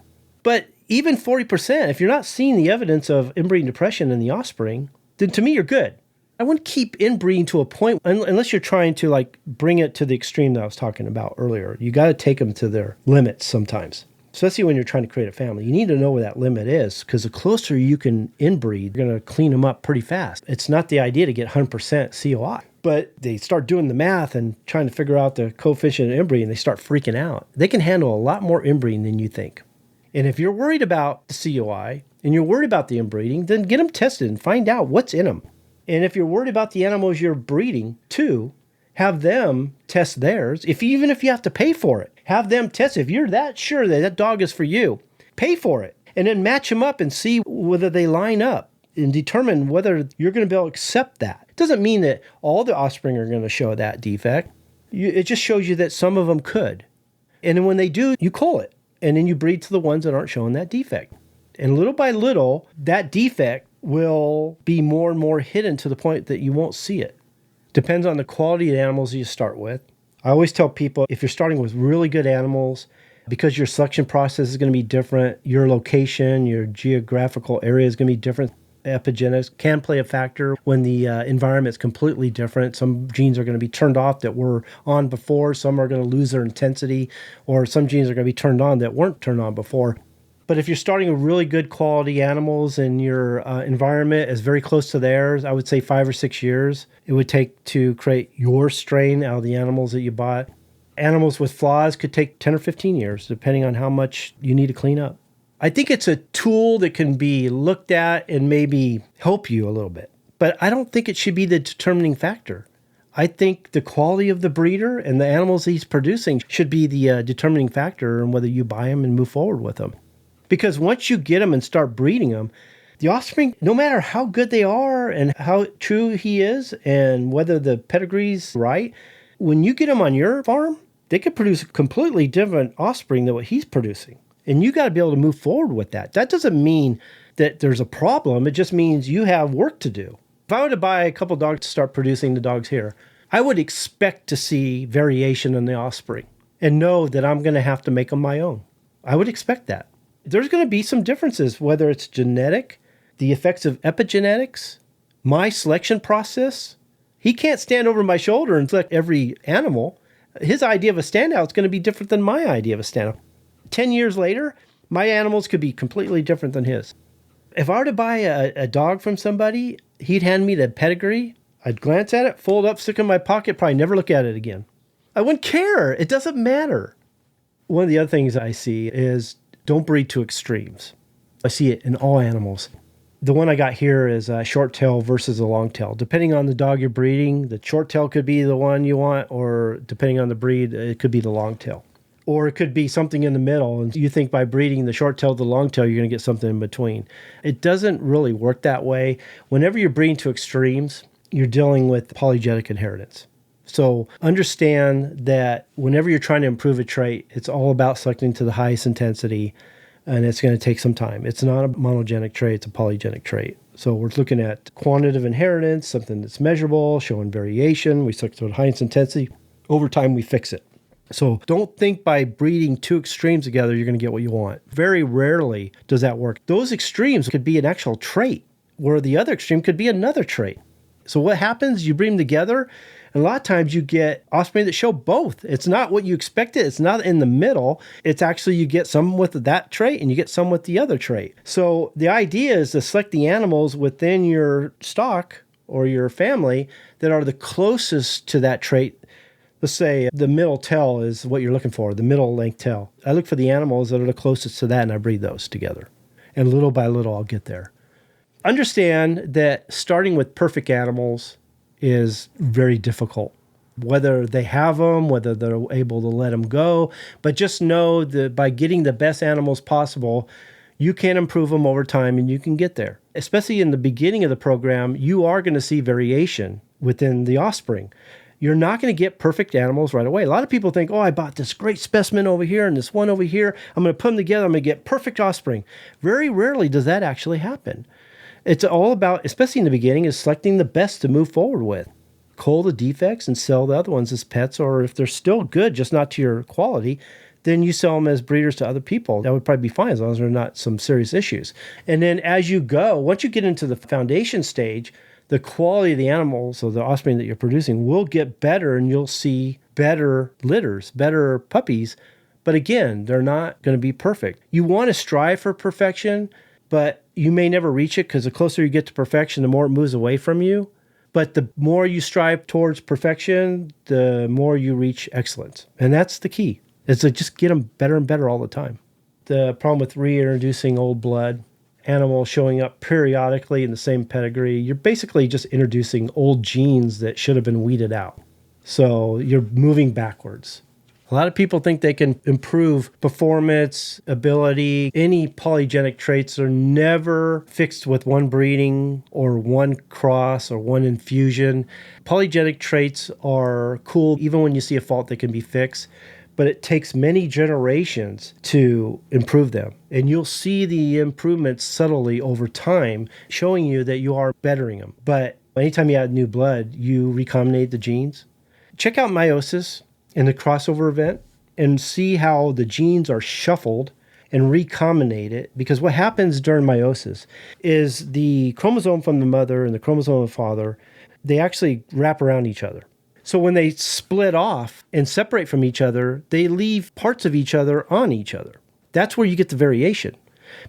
But even 40%, if you're not seeing the evidence of inbreeding depression in the offspring, then to me, you're good. I wouldn't keep inbreeding to a point unless you're trying to like bring it to the extreme that I was talking about earlier. You got to take them to their limits sometimes, especially when you're trying to create a family. You need to know where that limit is, because the closer you can inbreed, you're going to clean them up pretty fast. It's not the idea to get 100% COI, but they start doing the math and trying to figure out the coefficient of inbreeding, and they start freaking out. They can handle a lot more inbreeding than you think. And if you're worried about the COI and you're worried about the inbreeding, then get them tested and find out what's in them. And if you're worried about the animals you're breeding too, have them test theirs. Even if you have to pay for it, have them test it. If you're that sure that that dog is for you, pay for it. And then match them up and see whether they line up and determine whether you're going to be able to accept that. It doesn't mean that all the offspring are going to show that defect. It just shows you that some of them could. And then when they do, you cull it. And then you breed to the ones that aren't showing that defect. And little by little, that defect will be more and more hidden to the point that you won't see it. Depends on the quality of animals you start with. I always tell people, if you're starting with really good animals, because your selection process is going to be different, your location, your geographical area is going to be different. Epigenetics can play a factor when the environment's completely different. Some genes are going to be turned off that were on before. Some are going to lose their intensity, or some genes are going to be turned on that weren't turned on before. But if you're starting with really good quality animals and your environment is very close to theirs, I would say 5 or 6 years it would take to create your strain out of the animals that you bought. Animals with flaws could take 10 or 15 years, depending on how much you need to clean up. I think it's a tool that can be looked at and maybe help you a little bit. But I don't think it should be the determining factor. I think the quality of the breeder and the animals he's producing should be the determining factor in whether you buy them and move forward with them. Because once you get them and start breeding them, the offspring, no matter how good they are and how true he is and whether the pedigree's right, when you get them on your farm, they could produce a completely different offspring than what he's producing. And you got to be able to move forward with that. That doesn't mean that there's a problem. It just means you have work to do. If I were to buy a couple dogs to start producing the dogs here, I would expect to see variation in the offspring and know that I'm going to have to make them my own. I would expect that. There's going to be some differences, whether it's genetic, the effects of epigenetics, my selection process. He can't stand over my shoulder and select every animal. His idea of a standout is going to be different than my idea of a standout. 10 years later, my animals could be completely different than his. If I were to buy a dog from somebody, he'd hand me the pedigree. I'd glance at it, fold up, stick it in my pocket, probably never look at it again. I wouldn't care. It doesn't matter. One of the other things I see is don't breed to extremes. I see it in all animals. The one I got here is a short tail versus a long tail. Depending on the dog you're breeding, the short tail could be the one you want, or depending on the breed, it could be the long tail. Or it could be something in the middle, and you think by breeding the short tail to the long tail, you're going to get something in between. It doesn't really work that way. Whenever you're breeding to extremes, you're dealing with polygenic inheritance. So understand that whenever you're trying to improve a trait, it's all about selecting to the highest intensity, and it's going to take some time. It's not a monogenic trait, it's a polygenic trait. So we're looking at quantitative inheritance, something that's measurable, showing variation. We select to the highest intensity. Over time, we fix it. So don't think by breeding two extremes together, you're going to get what you want. Very rarely does that work. Those extremes could be an actual trait, where the other extreme could be another trait. So what happens? You breed them together, and a lot of times you get offspring that show both. It's not what you expected. It's not in the middle. It's actually you get some with that trait and you get some with the other trait. So the idea is to select the animals within your stock or your family that are the closest to that trait. Let's say the middle tail is what you're looking for, the middle length tail. I look for the animals that are the closest to that, and I breed those together. And little by little, I'll get there. Understand that starting with perfect animals is very difficult. Whether they have them, whether they're able to let them go, but just know that by getting the best animals possible, you can improve them over time and you can get there. Especially in the beginning of the program, you are going to see variation within the offspring. You're not going to get perfect animals right away. A lot of people think, oh, I bought this great specimen over here and this one over here. I'm going to put them together. I'm going to get perfect offspring. Very rarely does that actually happen. It's all about, especially in the beginning, is selecting the best to move forward with. Cull the defects and sell the other ones as pets, or if they're still good, just not to your quality, then you sell them as breeders to other people. That would probably be fine as long as there are not some serious issues. And then as you go, once you get into the foundation stage, the quality of the animals or the offspring that you're producing will get better, and you'll see better litters, better puppies. But again, they're not going to be perfect. You want to strive for perfection, but you may never reach it, because the closer you get to perfection, the more it moves away from you. But the more you strive towards perfection, the more you reach excellence. And that's the key, is to just get them better and better all the time. The problem with reintroducing old blood, animals showing up periodically in the same pedigree, you're basically just introducing old genes that should have been weeded out. So you're moving backwards. A lot of people think they can improve performance, ability. Any polygenic traits are never fixed with one breeding or one cross or one infusion. Polygenic traits are cool. Even when you see a fault, they can be fixed. But it takes many generations to improve them. And you'll see the improvements subtly over time, showing you that you are bettering them. But anytime you add new blood, you recombinate the genes. Check out meiosis in the crossover event and see how the genes are shuffled and recombinated. Because what happens during meiosis is the chromosome from the mother and the chromosome of the father, they actually wrap around each other. So when they split off and separate from each other, they leave parts of each other on each other. That's where you get the variation.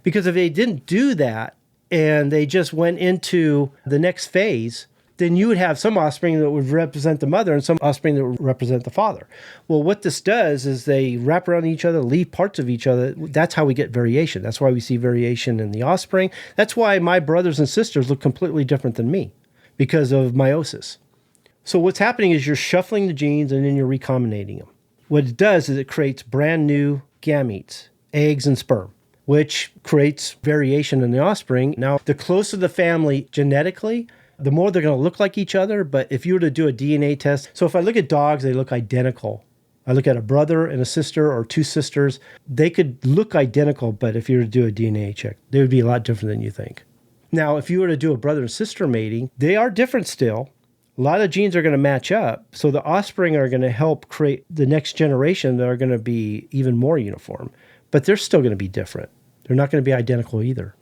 Because if they didn't do that and they just went into the next phase, then you would have some offspring that would represent the mother and some offspring that would represent the father. Well, what this does is they wrap around each other, leave parts of each other. That's how we get variation. That's why we see variation in the offspring. That's why my brothers and sisters look completely different than me, because of meiosis. So what's happening is you're shuffling the genes and then you're recombinating them. What it does is it creates brand new gametes, eggs and sperm, which creates variation in the offspring. Now, the closer the family genetically, the more they're going to look like each other. But if you were to do a DNA test, so if I look at dogs, they look identical. I look at a brother and a sister or two sisters, they could look identical, but if you were to do a DNA check, they would be a lot different than you think. Now, if you were to do a brother and sister mating, they are different still. A lot of genes are going to match up, so the offspring are going to help create the next generation that are going to be even more uniform, but they're still going to be different. They're not going to be identical either.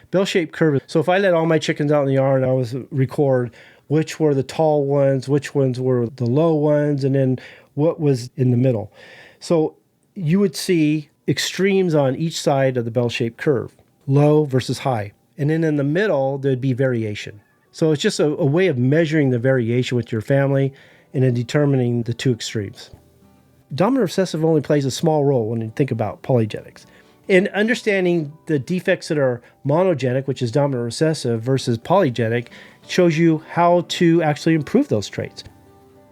Bell-shaped curve. So if I let all my chickens out in the yard and I was record which were the tall ones, which ones were the low ones, and then what was in the middle. So you would see extremes on each side of the bell-shaped curve, low versus high. And then in the middle, there'd be variation. So it's just a way of measuring the variation with your family and then determining the two extremes. Dominant recessive only plays a small role when you think about polygenics. In understanding the defects that are monogenic, which is dominant recessive, versus polygenic, shows you how to actually improve those traits.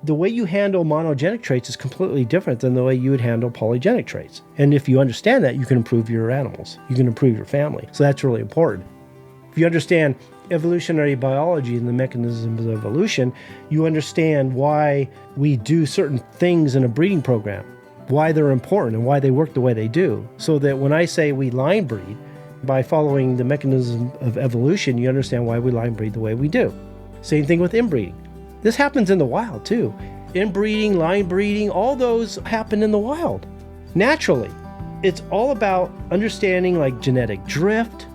The way you handle monogenic traits is completely different than the way you would handle polygenic traits. And if you understand that, you can improve your animals. You can improve your family. So that's really important. If you understand evolutionary biology and the mechanisms of evolution, you understand why we do certain things in a breeding program, why they're important and why they work the way they do. So that when I say we line breed, by following the mechanism of evolution, you understand why we line breed the way we do. Same thing with inbreeding. This happens in the wild too. Inbreeding, line breeding, all those happen in the wild, naturally. It's all about understanding like genetic drift.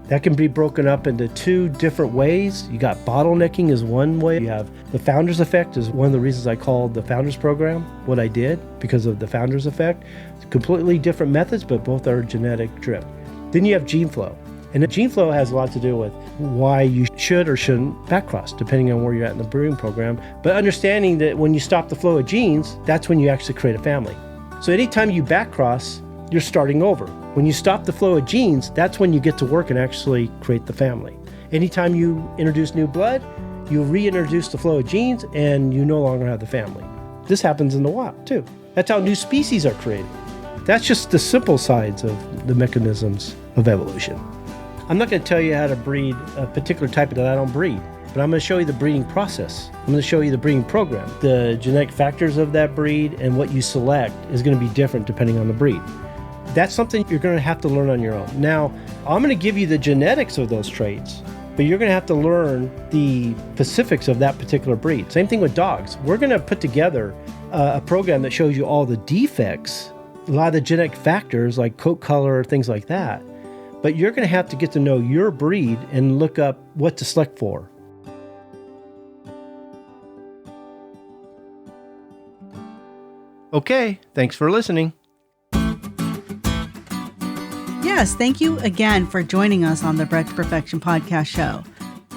That can be broken up into two different ways. You got bottlenecking is one way. You have the founder's effect is one of the reasons I called the founder's program what I did, because of the founder's effect. It's completely different methods, but both are genetic drift. Then you have gene flow. And the gene flow has a lot to do with why you should or shouldn't backcross, depending on where you're at in the breeding program. But understanding that when you stop the flow of genes, that's when you actually create a family. So anytime you backcross, you're starting over. When you stop the flow of genes, that's when you get to work and actually create the family. Anytime you introduce new blood, you reintroduce the flow of genes and you no longer have the family. This happens in the wild too. That's how new species are created. That's just the simple sides of the mechanisms of evolution. I'm not going to tell you how to breed a particular type that I don't breed, but I'm going to show you the breeding process. I'm going to show you the breeding program. The genetic factors of that breed and what you select is going to be different depending on the breed. That's something you're going to have to learn on your own. Now, I'm going to give you the genetics of those traits, but you're going to have to learn the specifics of that particular breed. Same thing with dogs. We're going to put together a program that shows you all the defects, a lot of the genetic factors like coat color, things like that. But you're going to have to get to know your breed and look up what to select for. Okay, thanks for listening. Yes, thank you again for joining us on the Bred to Perfection podcast show.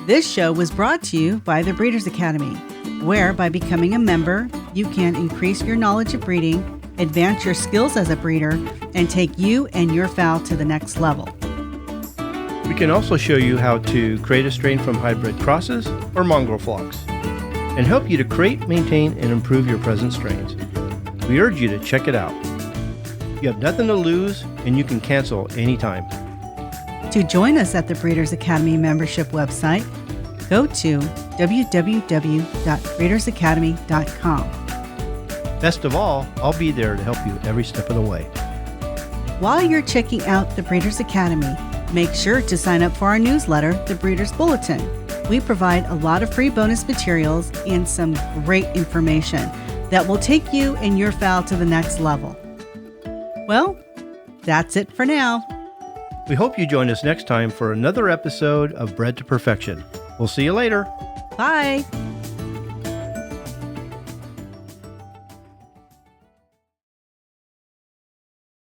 This show was brought to you by the Breeders Academy, where by becoming a member, you can increase your knowledge of breeding, advance your skills as a breeder, and take you and your fowl to the next level. We can also show you how to create a strain from hybrid crosses or mongrel flocks, and help you to create, maintain, and improve your present strains. We urge you to check it out. You have nothing to lose, and you can cancel anytime. To join us at the Breeders Academy membership website, go to www.breedersacademy.com. Best of all, I'll be there to help you every step of the way. While you're checking out the Breeders Academy, make sure to sign up for our newsletter, The Breeders Bulletin. We provide a lot of free bonus materials and some great information that will take you and your fowl to the next level. Well, that's it for now. We hope you join us next time for another episode of Bred to Perfection. We'll see you later. Bye.